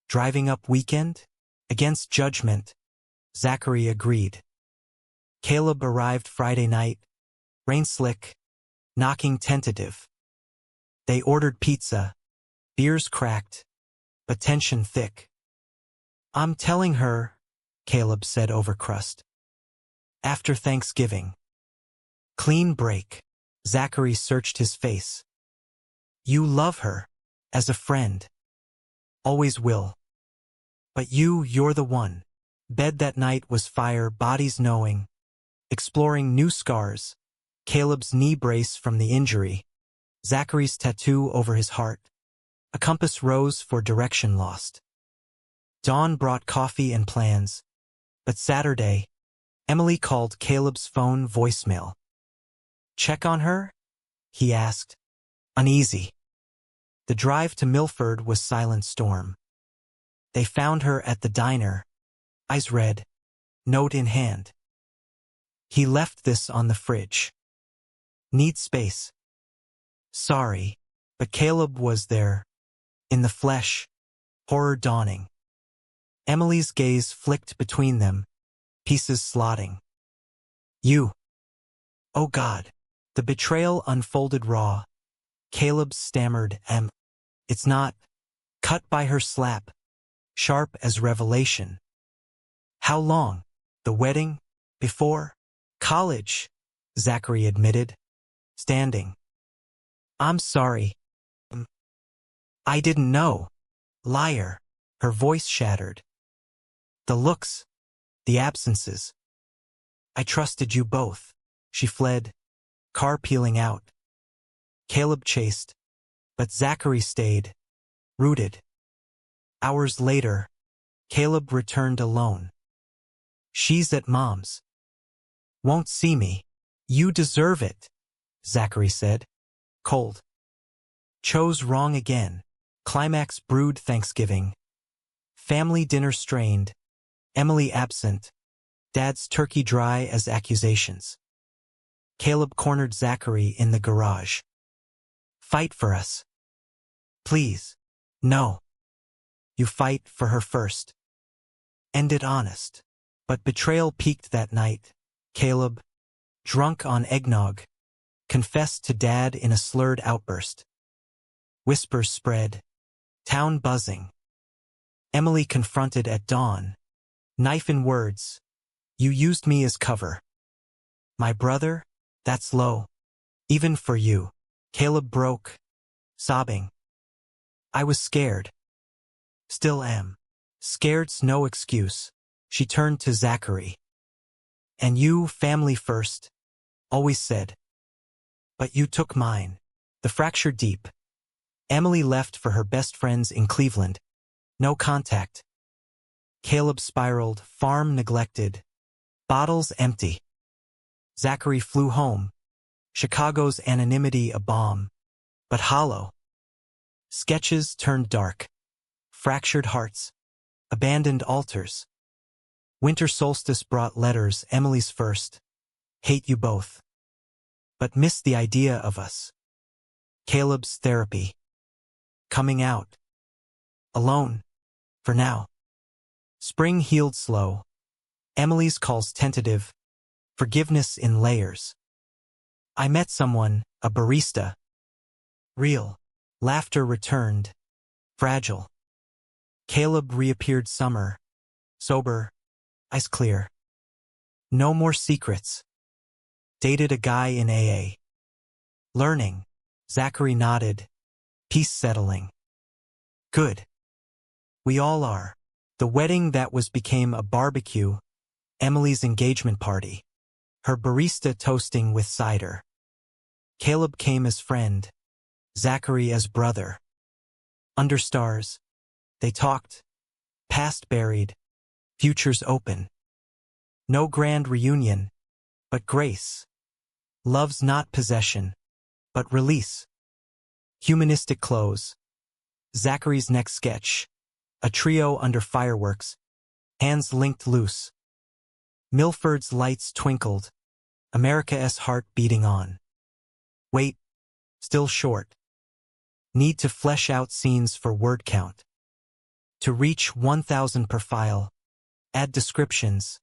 Driving up weekend? Against judgment. Zachary agreed. Caleb arrived Friday night. Rain slick. Knocking tentative. They ordered pizza. Beers cracked. But tension thick. I'm telling her, Caleb said over crust. After Thanksgiving. Clean break. Zachary searched his face. You love her. As a friend. Always will. But you're the one. Bed that night was fire, bodies knowing. Exploring new scars. Caleb's knee brace from the injury. Zachary's tattoo over his heart. A compass rose for direction lost. Dawn brought coffee and plans. But Saturday, Emily called Caleb's phone voicemail. Check on her? He asked. Uneasy. The drive to Milford was silent storm. They found her at the diner, eyes red, note in hand. He left this on the fridge. Need space. Sorry, but Caleb was there, in the flesh, horror dawning. Emily's gaze flicked between them, pieces slotting. You. Oh God. The betrayal unfolded raw. Caleb stammered, It's not. Cut by her slap. Sharp as revelation. How long? The wedding? Before? College, Zachary admitted, standing. I'm sorry. I didn't know. Liar. Her voice shattered. The looks. The absences. I trusted you both. She fled. Car peeling out. Caleb chased. But Zachary stayed. Rooted. Hours later, Caleb returned alone. She's at Mom's. Won't see me. You deserve it, Zachary said. Cold. Chose wrong again. Climax brewed Thanksgiving. Family dinner strained. Emily absent. Dad's turkey dry as accusations. Caleb cornered Zachary in the garage. Fight for us. Please. No. You fight for her first. End it honest. But betrayal peaked that night. Caleb, drunk on eggnog, confessed to Dad in a slurred outburst. Whispers spread. Town buzzing. Emily confronted at dawn. Knife in words. You used me as cover. My brother? That's low. Even for you. Caleb broke, sobbing. I was scared. Still am. Scared's no excuse. She turned to Zachary. And you, family first, always said. But you took mine. The fracture deep. Emily left for her best friends in Cleveland. No contact. Caleb spiraled, farm neglected. Bottles empty. Zachary flew home. Chicago's anonymity a bomb. But hollow. Sketches turned dark. Fractured hearts. Abandoned altars. Winter solstice brought letters, Emily's first. Hate you both. But missed the idea of us. Caleb's therapy. Coming out. Alone. For now. Spring healed slow. Emily's calls tentative. Forgiveness in layers. I met someone, a barista. Real. Laughter returned. Fragile. Caleb reappeared summer. Sober. Eyes clear. No more secrets. Dated a guy in AA. Learning. Zachary nodded. Peace settling. Good. We all are. The wedding that became a barbecue. Emily's engagement party. Her barista toasting with cider. Caleb came as friend. Zachary as brother. Under stars. They talked. Past buried. Futures open. No grand reunion, but grace. Love's not possession, but release. Humanistic close. Zachary's next sketch. A trio under fireworks. Hands linked loose. Milford's lights twinkled. America's heart beating on. Wait. Still short. Need to flesh out scenes for word count. To reach 1,000 per file. Add descriptions.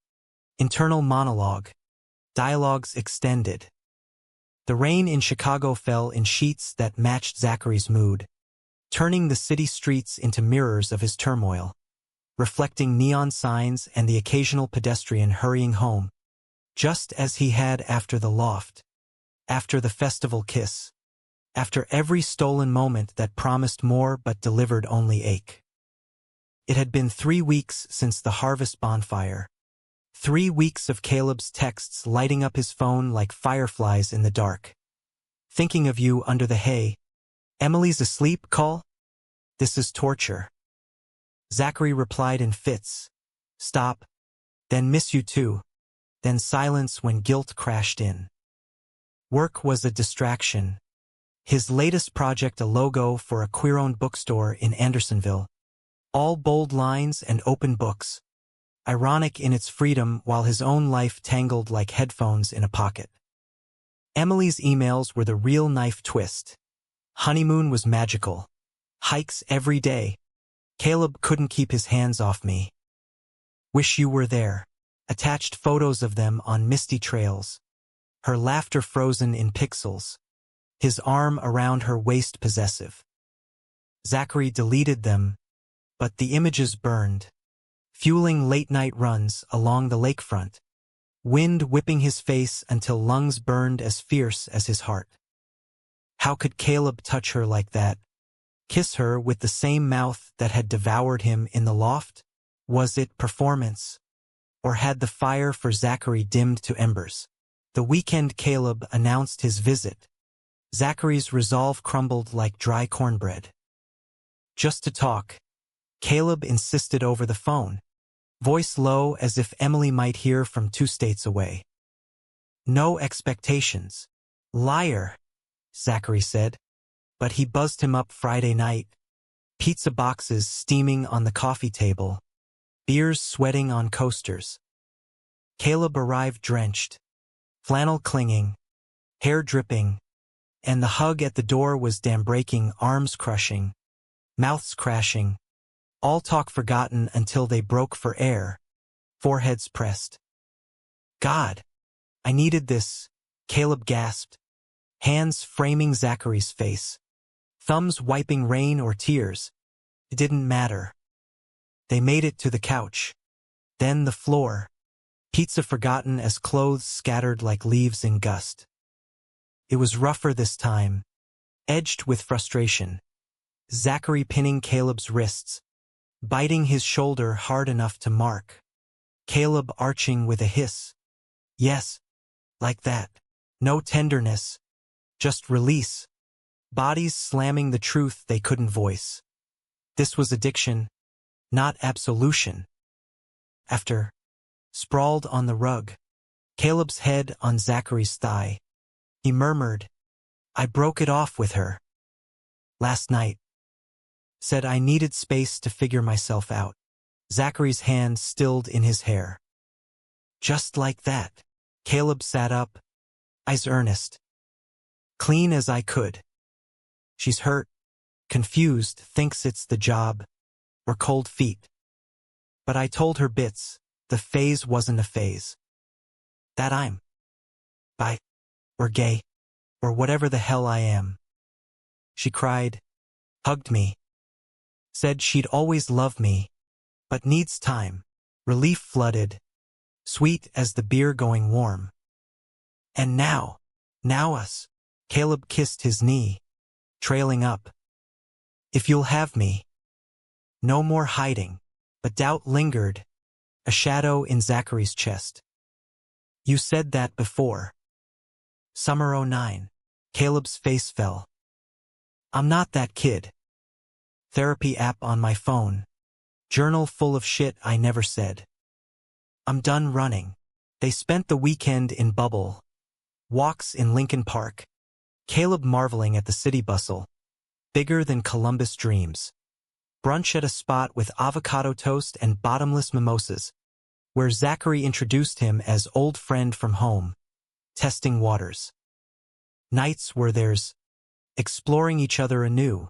Internal monologue. Dialogues extended. The rain in Chicago fell in sheets that matched Zachary's mood, turning the city streets into mirrors of his turmoil, reflecting neon signs and the occasional pedestrian hurrying home, just as he had after the loft, after the festival kiss, after every stolen moment that promised more but delivered only ache. It had been 3 weeks since the harvest bonfire. 3 weeks of Caleb's texts lighting up his phone like fireflies in the dark. Thinking of you under the hay. Emily's asleep, call? This is torture. Zachary replied in fits. Stop. Then miss you too. Then silence when guilt crashed in. Work was a distraction. His latest project a logo for a queer-owned bookstore in Andersonville. All bold lines and open books. Ironic in its freedom while his own life tangled like headphones in a pocket. Emily's emails were the real knife twist. Honeymoon was magical. Hikes every day. Caleb couldn't keep his hands off me. Wish you were there. Attached photos of them on misty trails. Her laughter frozen in pixels. His arm around her waist possessive. Zachary deleted them, but the images burned. Fueling late-night runs along the lakefront. Wind whipping his face until lungs burned as fierce as his heart. How could Caleb touch her like that? Kiss her with the same mouth that had devoured him in the loft? Was it performance? Or had the fire for Zachary dimmed to embers? The weekend Caleb announced his visit. Zachary's resolve crumbled like dry cornbread. Just to talk. Caleb insisted over the phone. Voice low as if Emily might hear from 2 states away. No expectations. Liar, Zachary said. But he buzzed him up Friday night. Pizza boxes steaming on the coffee table. Beers sweating on coasters. Caleb arrived drenched. Flannel clinging. Hair dripping. And the hug at the door was dam-breaking, arms crushing. Mouths crashing. All talk forgotten until they broke for air. Foreheads pressed. God, I needed this, Caleb gasped. Hands framing Zachary's face. Thumbs wiping rain or tears. It didn't matter. They made it to the couch. Then the floor. Pizza forgotten as clothes scattered like leaves in gust. It was rougher this time. Edged with frustration. Zachary pinning Caleb's wrists. biting his shoulder hard enough to mark. Caleb arching with a hiss. Yes, like that. No tenderness, just release. Bodies slamming the truth they couldn't voice. This was addiction, not absolution. After, sprawled on the rug, Caleb's head on Zachary's thigh, he murmured, I broke it off with her. Last night. Said I needed space to figure myself out. Zachary's hand stilled in his hair. Just like that. Caleb sat up, eyes earnest. Clean as I could. She's hurt, confused, thinks it's the job, or cold feet. But I told her bits, the phase wasn't a phase. That I'm bi, or gay, or whatever the hell I am. She cried, hugged me, said she'd always love me, but needs time. Relief flooded, sweet as the beer going warm. And now us. Caleb kissed his knee, trailing up. If you'll have me. No more hiding, but doubt lingered, a shadow in Zachary's chest. You said that before. Summer '09. Caleb's face fell. I'm not that kid. Therapy app on my phone. Journal full of shit I never said. I'm done running. They spent the weekend in Bubble. Walks in Lincoln Park. Caleb marveling at the city bustle. Bigger than Columbus dreams. Brunch at a spot with avocado toast and bottomless mimosas, where Zachary introduced him as old friend from home. Testing waters. Nights were theirs. Exploring each other anew.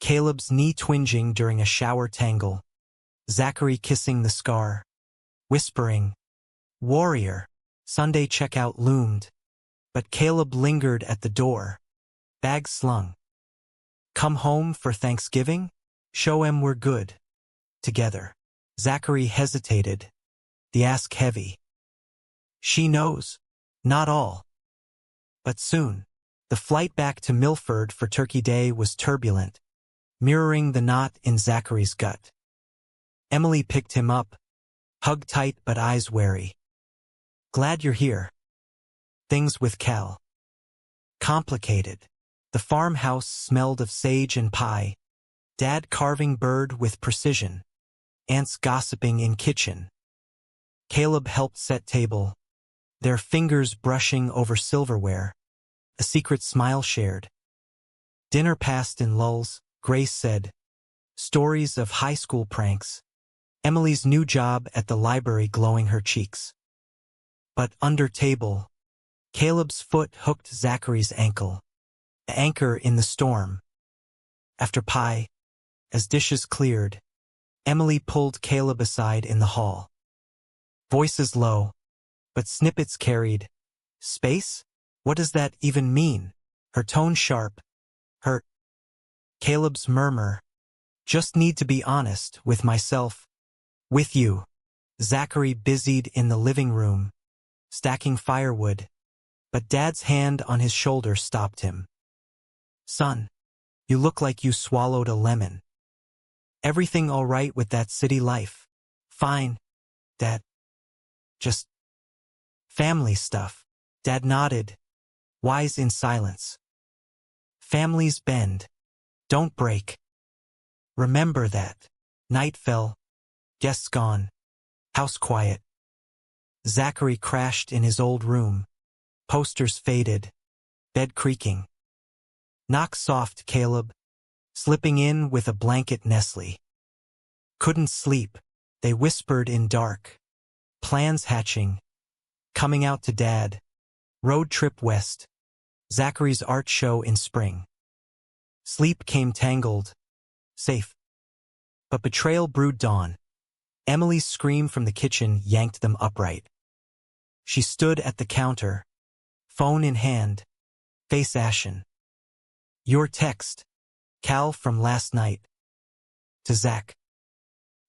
Caleb's knee twinging during a shower tangle. Zachary kissing the scar. Whispering, warrior. Sunday checkout loomed. But Caleb lingered at the door. Bag slung. Come home for Thanksgiving? Show 'em we're good. Together. Zachary hesitated. The ask heavy. She knows. Not all. But soon. The flight back to Milford for Turkey Day was turbulent, mirroring the knot in Zachary's gut. Emily picked him up, hug tight but eyes wary. Glad you're here. Things with Cal. Complicated. The farmhouse smelled of sage and pie. Dad carving bird with precision. Aunts gossiping in kitchen. Caleb helped set table, their fingers brushing over silverware. A secret smile shared. Dinner passed in lulls, Grace said. Stories of high school pranks. Emily's new job at the library glowing her cheeks. But under table, Caleb's foot hooked Zachary's ankle. An anchor in the storm. After pie, as dishes cleared, Emily pulled Caleb aside in the hall. Voices low, but snippets carried. Space? What does that even mean? Her tone sharp. Her. Caleb's murmur. Just need to be honest with myself. With you. Zachary busied in the living room, stacking firewood, but Dad's hand on his shoulder stopped him. Son, you look like you swallowed a lemon. Everything all right with that city life? Fine, Dad. Just family stuff. Dad nodded, wise in silence. Families bend. Don't break. Remember that. Night fell. Guests gone. House quiet. Zachary crashed in his old room. Posters faded. Bed creaking. Knock soft, Caleb. Slipping in with a blanket Nestle. Couldn't sleep. They whispered in dark. Plans hatching. Coming out to Dad. Road trip west. Zachary's art show in spring. Sleep came tangled. Safe. But betrayal brewed dawn. Emily's scream from the kitchen yanked them upright. She stood at the counter, phone in hand, face ashen. Your text, Cal, from last night. To Zach.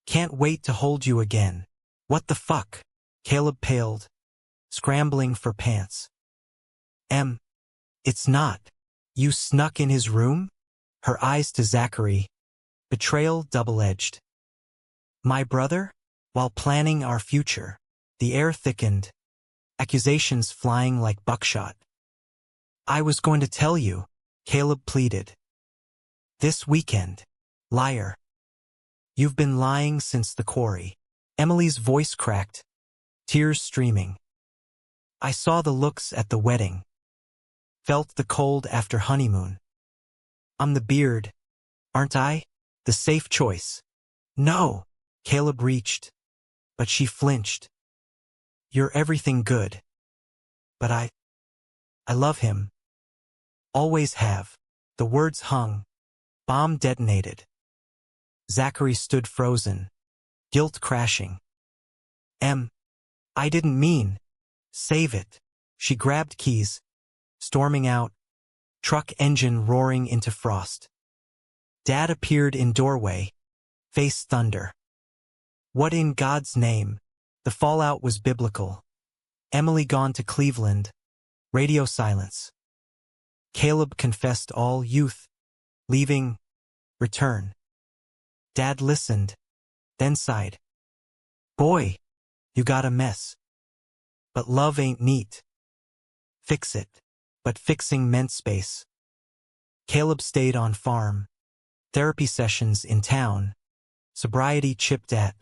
Can't wait to hold you again. What the fuck? Caleb paled, scrambling for pants. It's not. You snuck in his room? Her eyes to Zachary. Betrayal double-edged. My brother? While planning our future. The air thickened, accusations flying like buckshot. I was going to tell you, Caleb pleaded. This weekend. Liar. You've been lying since the quarry. Emily's voice cracked, tears streaming. I saw the looks at the wedding. Felt the cold after honeymoon. I'm the beard, aren't I? The safe choice. No, Caleb reached, but she flinched. You're everything good. But I love him. Always have. The words hung. Bomb detonated. Zachary stood frozen, guilt crashing. I didn't mean. Save it. She grabbed keys, storming out, truck engine roaring into frost. Dad appeared in doorway, face thunder. What in God's name? The fallout was biblical. Emily gone to Cleveland. Radio silence. Caleb confessed all youth. Leaving. Return. Dad listened, then sighed. Boy, you got a mess. But love ain't neat. Fix it. But fixing meant space. Caleb stayed on farm. Therapy sessions in town. Sobriety chipped at.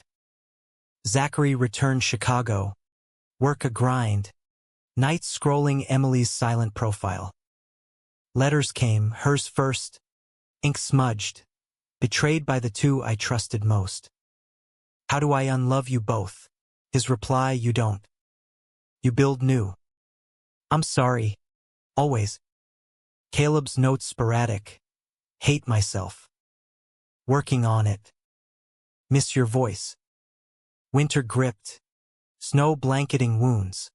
Zachary returned Chicago. Work a grind. Nights scrolling Emily's silent profile. Letters came, hers first. Ink smudged. Betrayed by the two I trusted most. How do I unlove you both? His reply, you don't. You build new. I'm sorry. Always. Caleb's notes sporadic. Hate myself. Working on it. Miss your voice. Winter gripped. Snow blanketing wounds.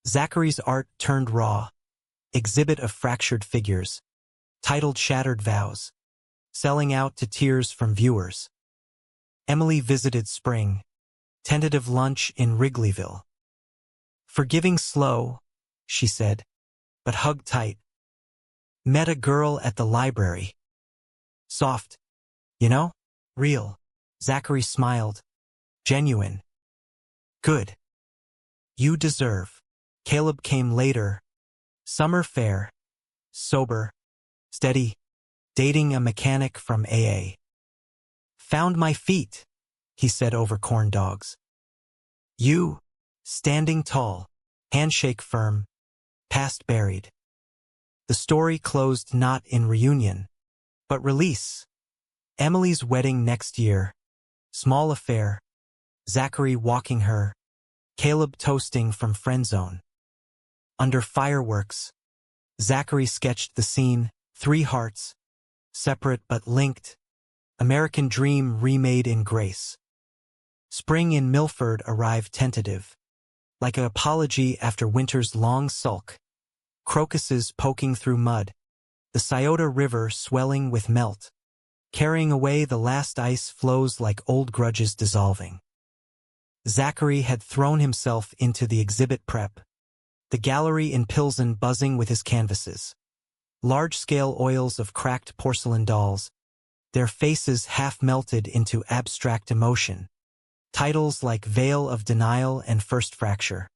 Zachary's art turned raw. Exhibit of fractured figures. Titled Shattered Vows. Selling out to tears from viewers. Emily visited spring. Tentative lunch in Wrigleyville. Forgiving slow, she said, but hugged tight. Met a girl at the library. Soft. You know? Real. Zachary smiled. Genuine. Good. You deserve. Caleb came later. Summer fair. Sober. Steady. Dating a mechanic from AA. Found my feet, he said over corn dogs. You, standing tall, handshake firm, past buried. The story closed not in reunion, but release. Emily's wedding next year. Small affair. Zachary walking her. Caleb toasting from friend zone. Under fireworks. Zachary sketched the scene, 3 hearts. Separate but linked. American dream remade in grace. Spring in Milford arrived tentative. Like an apology after winter's long sulk. Crocuses poking through mud. The Scioto River swelling with melt. Carrying away the last ice flows like old grudges dissolving. Zachary had thrown himself into the exhibit prep. The gallery in Pilsen buzzing with his canvases. Large-scale oils of cracked porcelain dolls. Their faces half melted into abstract emotion. Titles like Veil of Denial and First Fracture.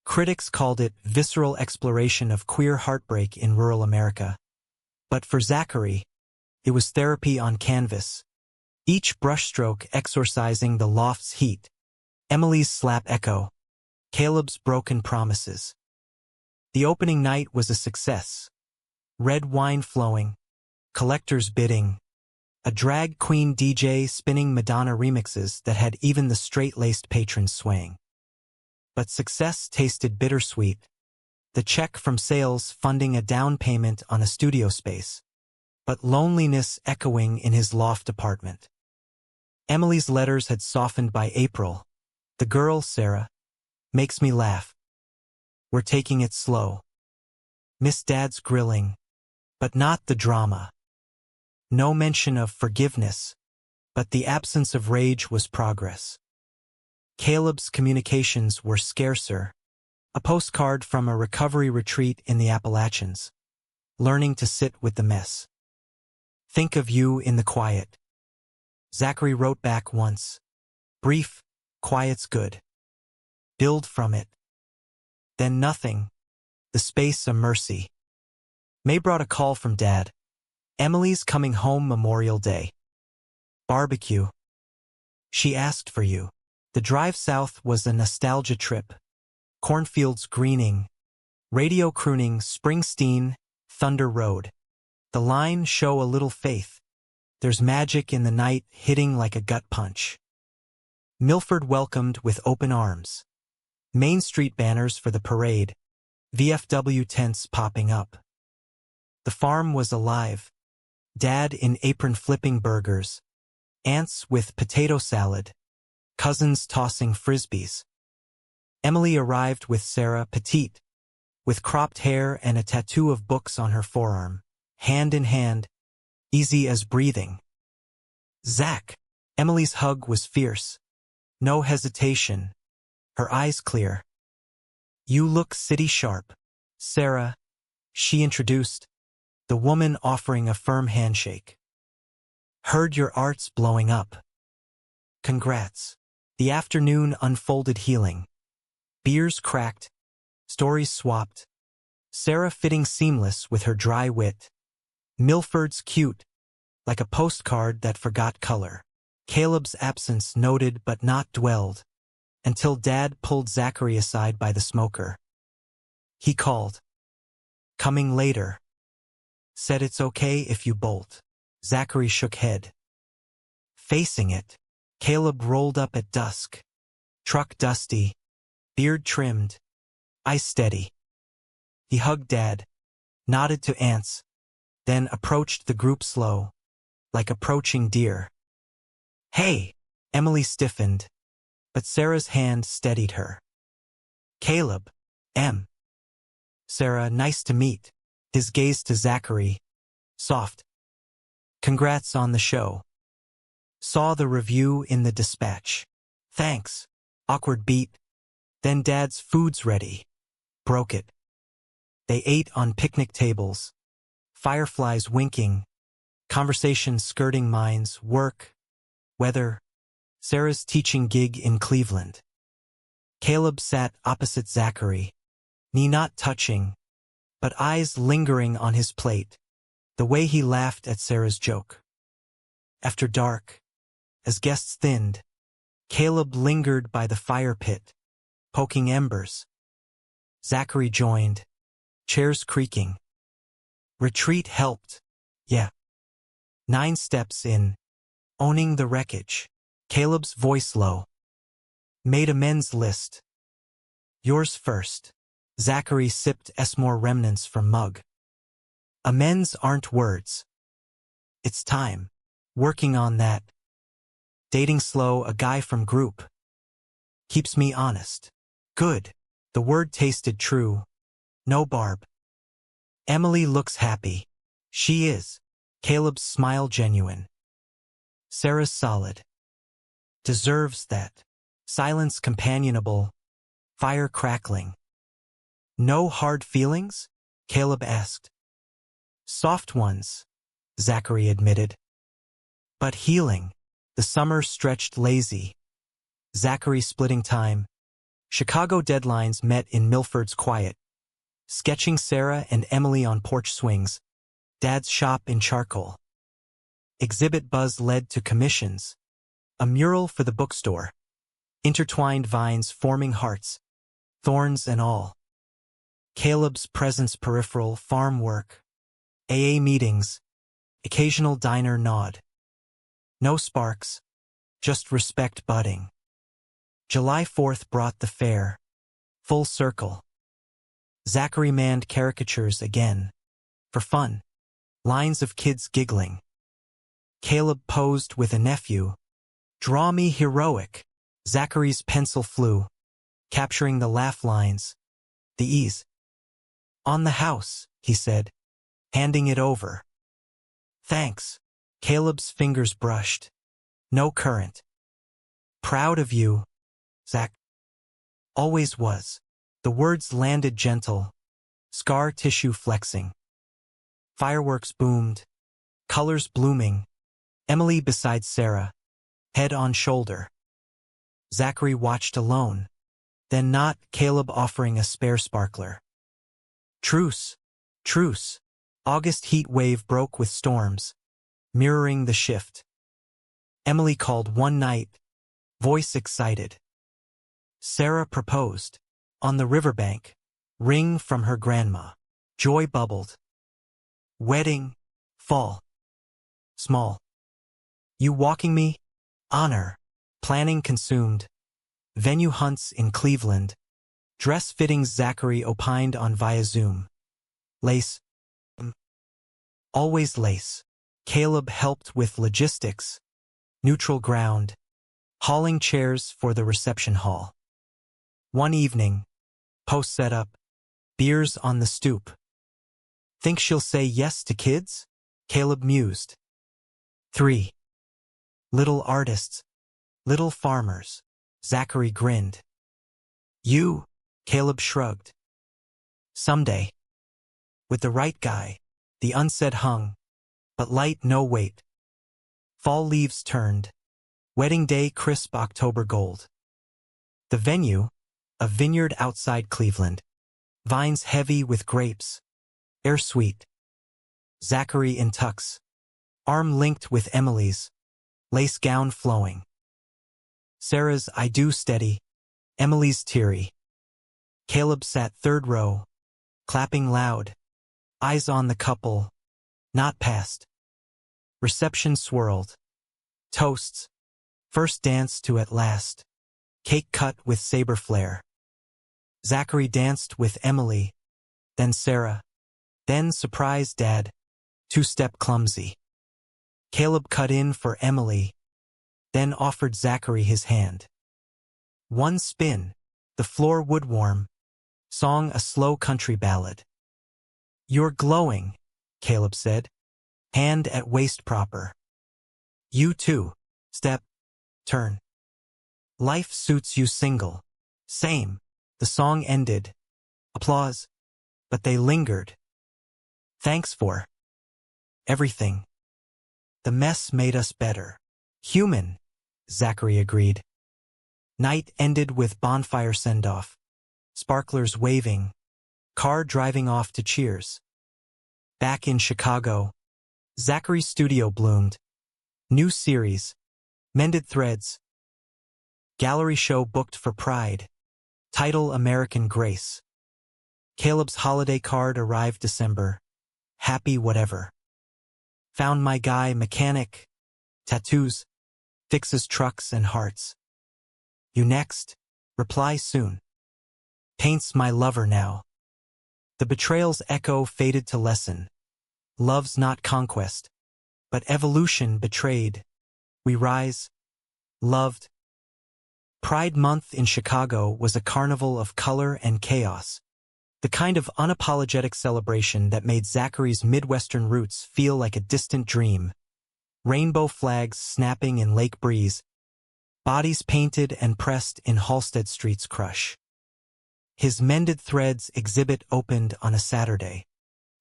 Critics called it visceral exploration of queer heartbreak in rural America. But for Zachary, it was therapy on canvas. Each brushstroke exorcising the loft's heat. Emily's slap echo. Caleb's broken promises. The opening night was a success. Red wine flowing. Collectors bidding. A drag queen DJ spinning Madonna remixes that had even the straight-laced patrons swaying. But success tasted bittersweet. The check from sales funding a down payment on a studio space. But loneliness echoing in his loft apartment. Emily's letters had softened by April. The girl, Sarah, makes me laugh. We're taking it slow. Miss Dad's grilling, but not the drama. No mention of forgiveness, but the absence of rage was progress. Caleb's communications were scarcer. A postcard from a recovery retreat in the Appalachians. Learning to sit with the mess. Think of you in the quiet. Zachary wrote back once. Brief, quiet's good. Build from it. Then nothing. The space a mercy. May brought a call from Dad. Emily's coming home Memorial Day. Barbecue. She asked for you. The drive south was a nostalgia trip. Cornfields greening. Radio crooning Springsteen, Thunder Road. The line show a little faith. There's magic in the night hitting like a gut punch. Milford welcomed with open arms. Main Street banners for the parade. VFW tents popping up. The farm was alive. Dad in apron flipping burgers. Aunts with potato salad. Cousins tossing frisbees. Emily arrived with Sarah, petite, with cropped hair and a tattoo of books on her forearm. Hand in hand, easy as breathing. Zach. Emily's hug was fierce. No hesitation. Her eyes clear. You look city sharp. Sarah, she introduced, the woman offering a firm handshake. Heard your art's blowing up. Congrats. The afternoon unfolded healing. Beers cracked. Stories swapped. Sarah fitting seamless with her dry wit. Milford's cute, like a postcard that forgot color. Caleb's absence noted but not dwelled, until Dad pulled Zachary aside by the smoker. He called. Coming later. Said it's okay if you bolt. Zachary shook head. Facing it, Caleb rolled up at dusk. Truck dusty, beard trimmed, eyes steady. He hugged Dad, nodded to aunts, then approached the group slow, like approaching deer. Hey! Emily stiffened, but Sarah's hand steadied her. Caleb, M. Sarah, nice to meet. His gaze to Zachary, soft. Congrats on the show. Saw the review in the dispatch. Thanks. Awkward beat. Then Dad's food's ready. Broke it. They ate on picnic tables. Fireflies winking. Conversations skirting minds, work, weather. Sarah's teaching gig in Cleveland. Caleb sat opposite Zachary, knee not touching, but eyes lingering on his plate, the way he laughed at Sarah's joke. After dark, as guests thinned, Caleb lingered by the fire pit, poking embers. Zachary joined, chairs creaking. Retreat helped, yeah. 9 steps in, owning the wreckage. Caleb's voice low. Made a men's list. Yours first. Zachary sipped Esmore remnants from mug. Amends aren't words. It's time. Working on that. Dating slow, a guy from group. Keeps me honest. Good. The word tasted true. No barb. Emily looks happy. She is. Caleb's smile genuine. Sarah's solid. Deserves that. Silence companionable. Fire crackling. No hard feelings? Caleb asked. Soft ones, Zachary admitted. But healing. The summer stretched lazy. Zachary splitting time. Chicago deadlines met in Milford's quiet. Sketching Sarah and Emily on porch swings. Dad's shop in charcoal. Exhibit buzz led to commissions. A mural for the bookstore. Intertwined vines forming hearts. Thorns and all. Caleb's presence peripheral, farm work. AA meetings. Occasional diner nod. No sparks. Just respect budding. July 4th brought the fair. Full circle. Zachary manned caricatures again. For fun. Lines of kids giggling. Caleb posed with a nephew. Draw me heroic. Zachary's pencil flew, capturing the laugh lines. The ease. On the house, he said, handing it over. Thanks. Caleb's fingers brushed. No current. Proud of you, Zach. Always was. The words landed gentle, scar tissue flexing. Fireworks boomed, colors blooming. Emily beside Sarah, head on shoulder. Zachary watched alone, then not, Caleb offering a spare sparkler. Truce! Truce! August heat wave broke with storms, mirroring the shift. Emily called one night, voice excited. Sarah proposed. On the riverbank, ring from her grandma. Joy bubbled. Wedding, fall. Small. You walking me? Honor. Planning consumed. Venue hunts in Cleveland. Dress fittings Zachary opined on via Zoom. Lace. Always lace. Caleb helped with logistics. Neutral ground. Hauling chairs for the reception hall. One evening, post setup, beers on the stoop. Think she'll say yes to kids? Caleb mused. 3. Little artists. Little farmers. Zachary grinned. You? Caleb shrugged. Someday. With the right guy, the unsaid hung, but light no weight. Fall leaves turned. Wedding day crisp October gold. The venue, a vineyard outside Cleveland. Vines heavy with grapes. Air sweet. Zachary in tux. Arm linked with Emily's. Lace gown flowing. Sarah's I do steady. Emily's teary. Caleb sat third row. Clapping loud. Eyes on the couple. Not past. Reception swirled. Toasts. First dance to at last. Cake cut with saber flare. Zachary danced with Emily. Then Sarah. Then surprise dad. Two-step clumsy. Caleb cut in for Emily. Then offered Zachary his hand. One spin. The floor wood warm. Song a slow country ballad. You're glowing, Caleb said. Hand at waist proper. You too. Step. Turn. Life suits you single. Same. The song ended. Applause. But they lingered. Thanks for everything. The mess made us better. Human, Zachary agreed. Night ended with bonfire send-off. Sparklers waving. Car driving off to cheers. Back in Chicago, Zachary's studio bloomed. New series. Mended threads. Gallery show booked for Pride. Title American Grace. Caleb's holiday card arrived December. Happy whatever. Found my guy mechanic. Tattoos. Fixes trucks and hearts. You next? Reply soon. Paints my lover now. The betrayal's echo faded to lessen. Love's not conquest, but evolution betrayed. We rise. Loved. Pride Month in Chicago was a carnival of color and chaos. The kind of unapologetic celebration that made Zachary's Midwestern roots feel like a distant dream. Rainbow flags snapping in lake breeze. Bodies painted and pressed in Halsted Street's crush. His Mended Threads exhibit opened on a Saturday.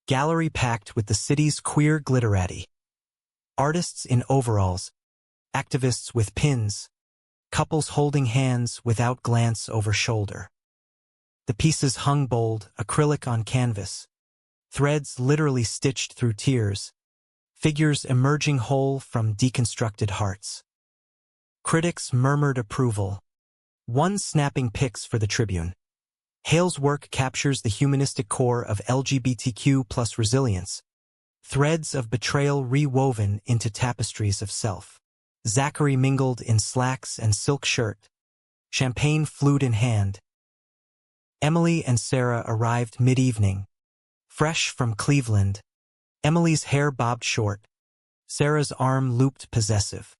Gallery packed with the city's queer glitterati. Artists in overalls. Activists with pins. Couples holding hands without glance over shoulder. The pieces hung bold, acrylic on canvas. Threads literally stitched through tears. Figures emerging whole from deconstructed hearts. Critics murmured approval. One snapping pics for the Tribune. Hale's work captures the humanistic core of LGBTQ plus resilience. Threads of betrayal rewoven into tapestries of self. Zachary mingled in slacks and silk shirt. Champagne flute in hand. Emily and Sarah arrived mid-evening. Fresh from Cleveland. Emily's hair bobbed short. Sarah's arm looped possessive.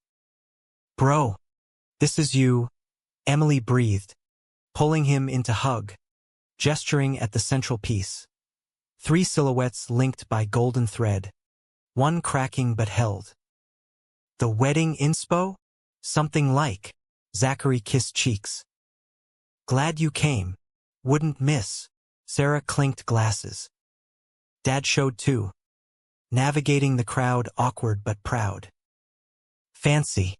Bro, this is you, Emily breathed, pulling him into hug, gesturing at the central piece. 3 silhouettes linked by golden thread. One cracking but held. The wedding inspo? Something like. Zachary kissed cheeks. Glad you came. Wouldn't miss. Sarah clinked glasses. Dad showed too. Navigating the crowd awkward but proud. Fancy.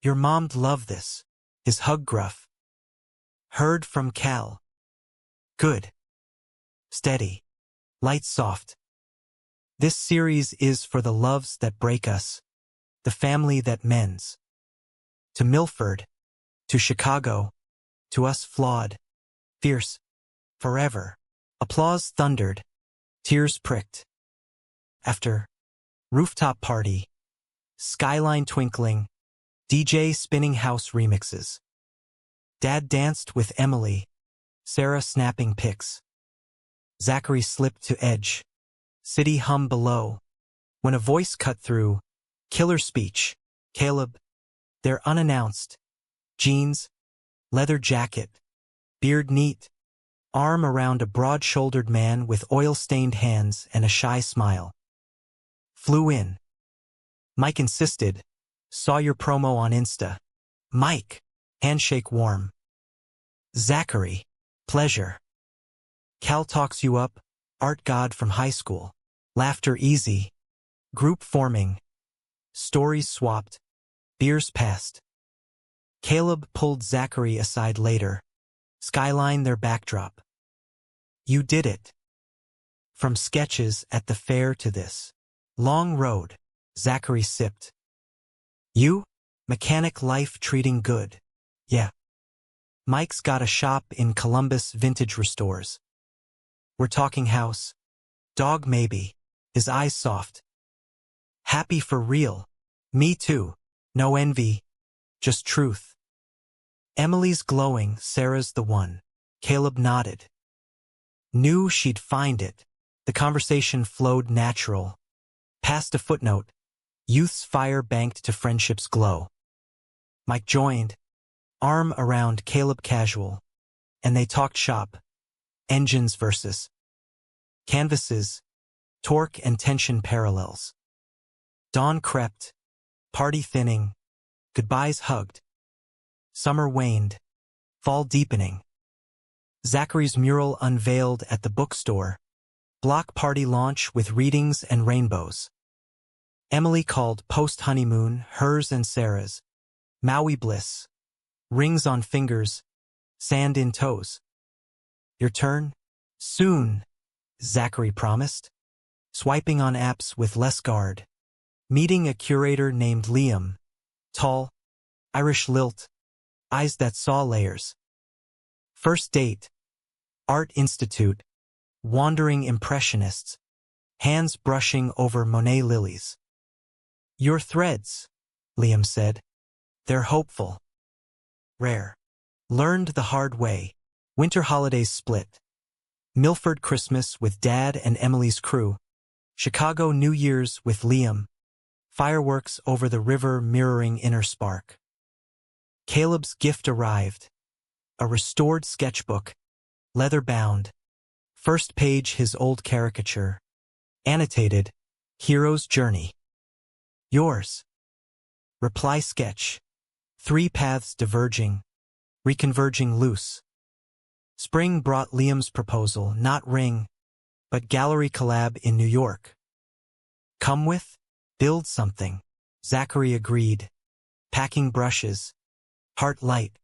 Your mom'd love this. His hug gruff. Heard from Cal. Good. Steady. Light soft. This series is for the loves that break us, the family that mends. To Milford, to Chicago, to us flawed, fierce, forever. Applause thundered, tears pricked. After rooftop party, skyline twinkling, DJ spinning house remixes. Dad danced with Emily, Sarah snapping pics. Zachary slipped to edge, city hum below. When a voice cut through, killer speech, Caleb, they're unannounced. Jeans, leather jacket, beard neat, arm around a broad-shouldered man with oil-stained hands and a shy smile. Flew in. Mike insisted, saw your promo on Insta. Mike, handshake warm. Zachary, pleasure. Cal talks you up, art god from high school. Laughter easy. Group forming. Stories swapped. Beers passed. Caleb pulled Zachary aside later. Skyline their backdrop. You did it. From sketches at the fair to this. Long road, Zachary sipped. You? Mechanic life treating good. Yeah. Mike's got a shop in Columbus vintage restores. We're talking house. Dog maybe. His eyes soft. Happy for real. Me too. No envy. Just truth. Emily's glowing, Sarah's the one. Caleb nodded. Knew she'd find it. The conversation flowed natural. Past a footnote. Youth's fire banked to friendship's glow. Mike joined. Arm around Caleb casual. And they talked shop. Engines versus canvases. Torque and tension parallels. Dawn crept. Party thinning. Goodbyes hugged. Summer waned. Fall deepening. Zachary's mural unveiled at the bookstore. Block party launch with readings and rainbows. Emily called post-honeymoon hers and Sarah's. Maui bliss. Rings on fingers. Sand in toes. Your turn? Soon, Zachary promised. Swiping on apps with less guard. Meeting a curator named Liam. Tall. Irish lilt. Eyes that saw layers. First date. Art Institute. Wandering impressionists. Hands brushing over Monet lilies. Your threads, Liam said. They're hopeful. Rare. Learned the hard way. Winter holidays split. Milford Christmas with Dad and Emily's crew. Chicago New Year's with Liam. Fireworks over the river mirroring inner spark. Caleb's gift arrived. A restored sketchbook. Leather-bound. First page his old caricature. Annotated. Hero's Journey. Yours. Reply sketch. 3 paths diverging. Reconverging loose. Spring brought Liam's proposal, not ring, but gallery collab in New York. Come with? Build something. Zachary agreed. Packing brushes. Heart light.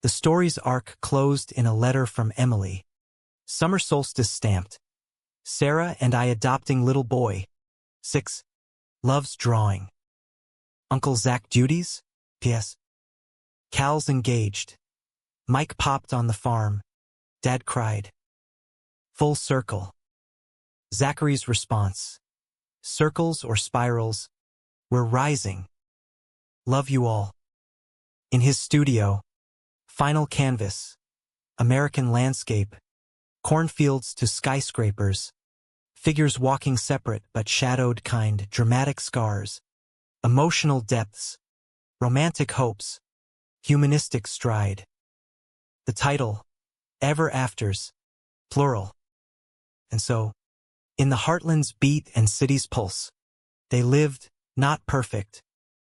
The story's arc closed in a letter from Emily. Summer solstice stamped. Sarah and I adopting little boy. 6. Loves drawing. Uncle Zach duties? P.S. Cal's engaged. Mike popped on the farm. Dad cried. Full circle. Zachary's response. Circles or spirals. We're rising. Love you all. In his studio. Final canvas. American landscape. Cornfields to skyscrapers. Figures walking separate but shadowed kind. Dramatic scars. Emotional depths. Romantic hopes. Humanistic stride. The title, Ever Afters, plural. And so, in the heartland's beat and city's pulse, they lived, not perfect,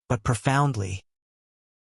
but profoundly,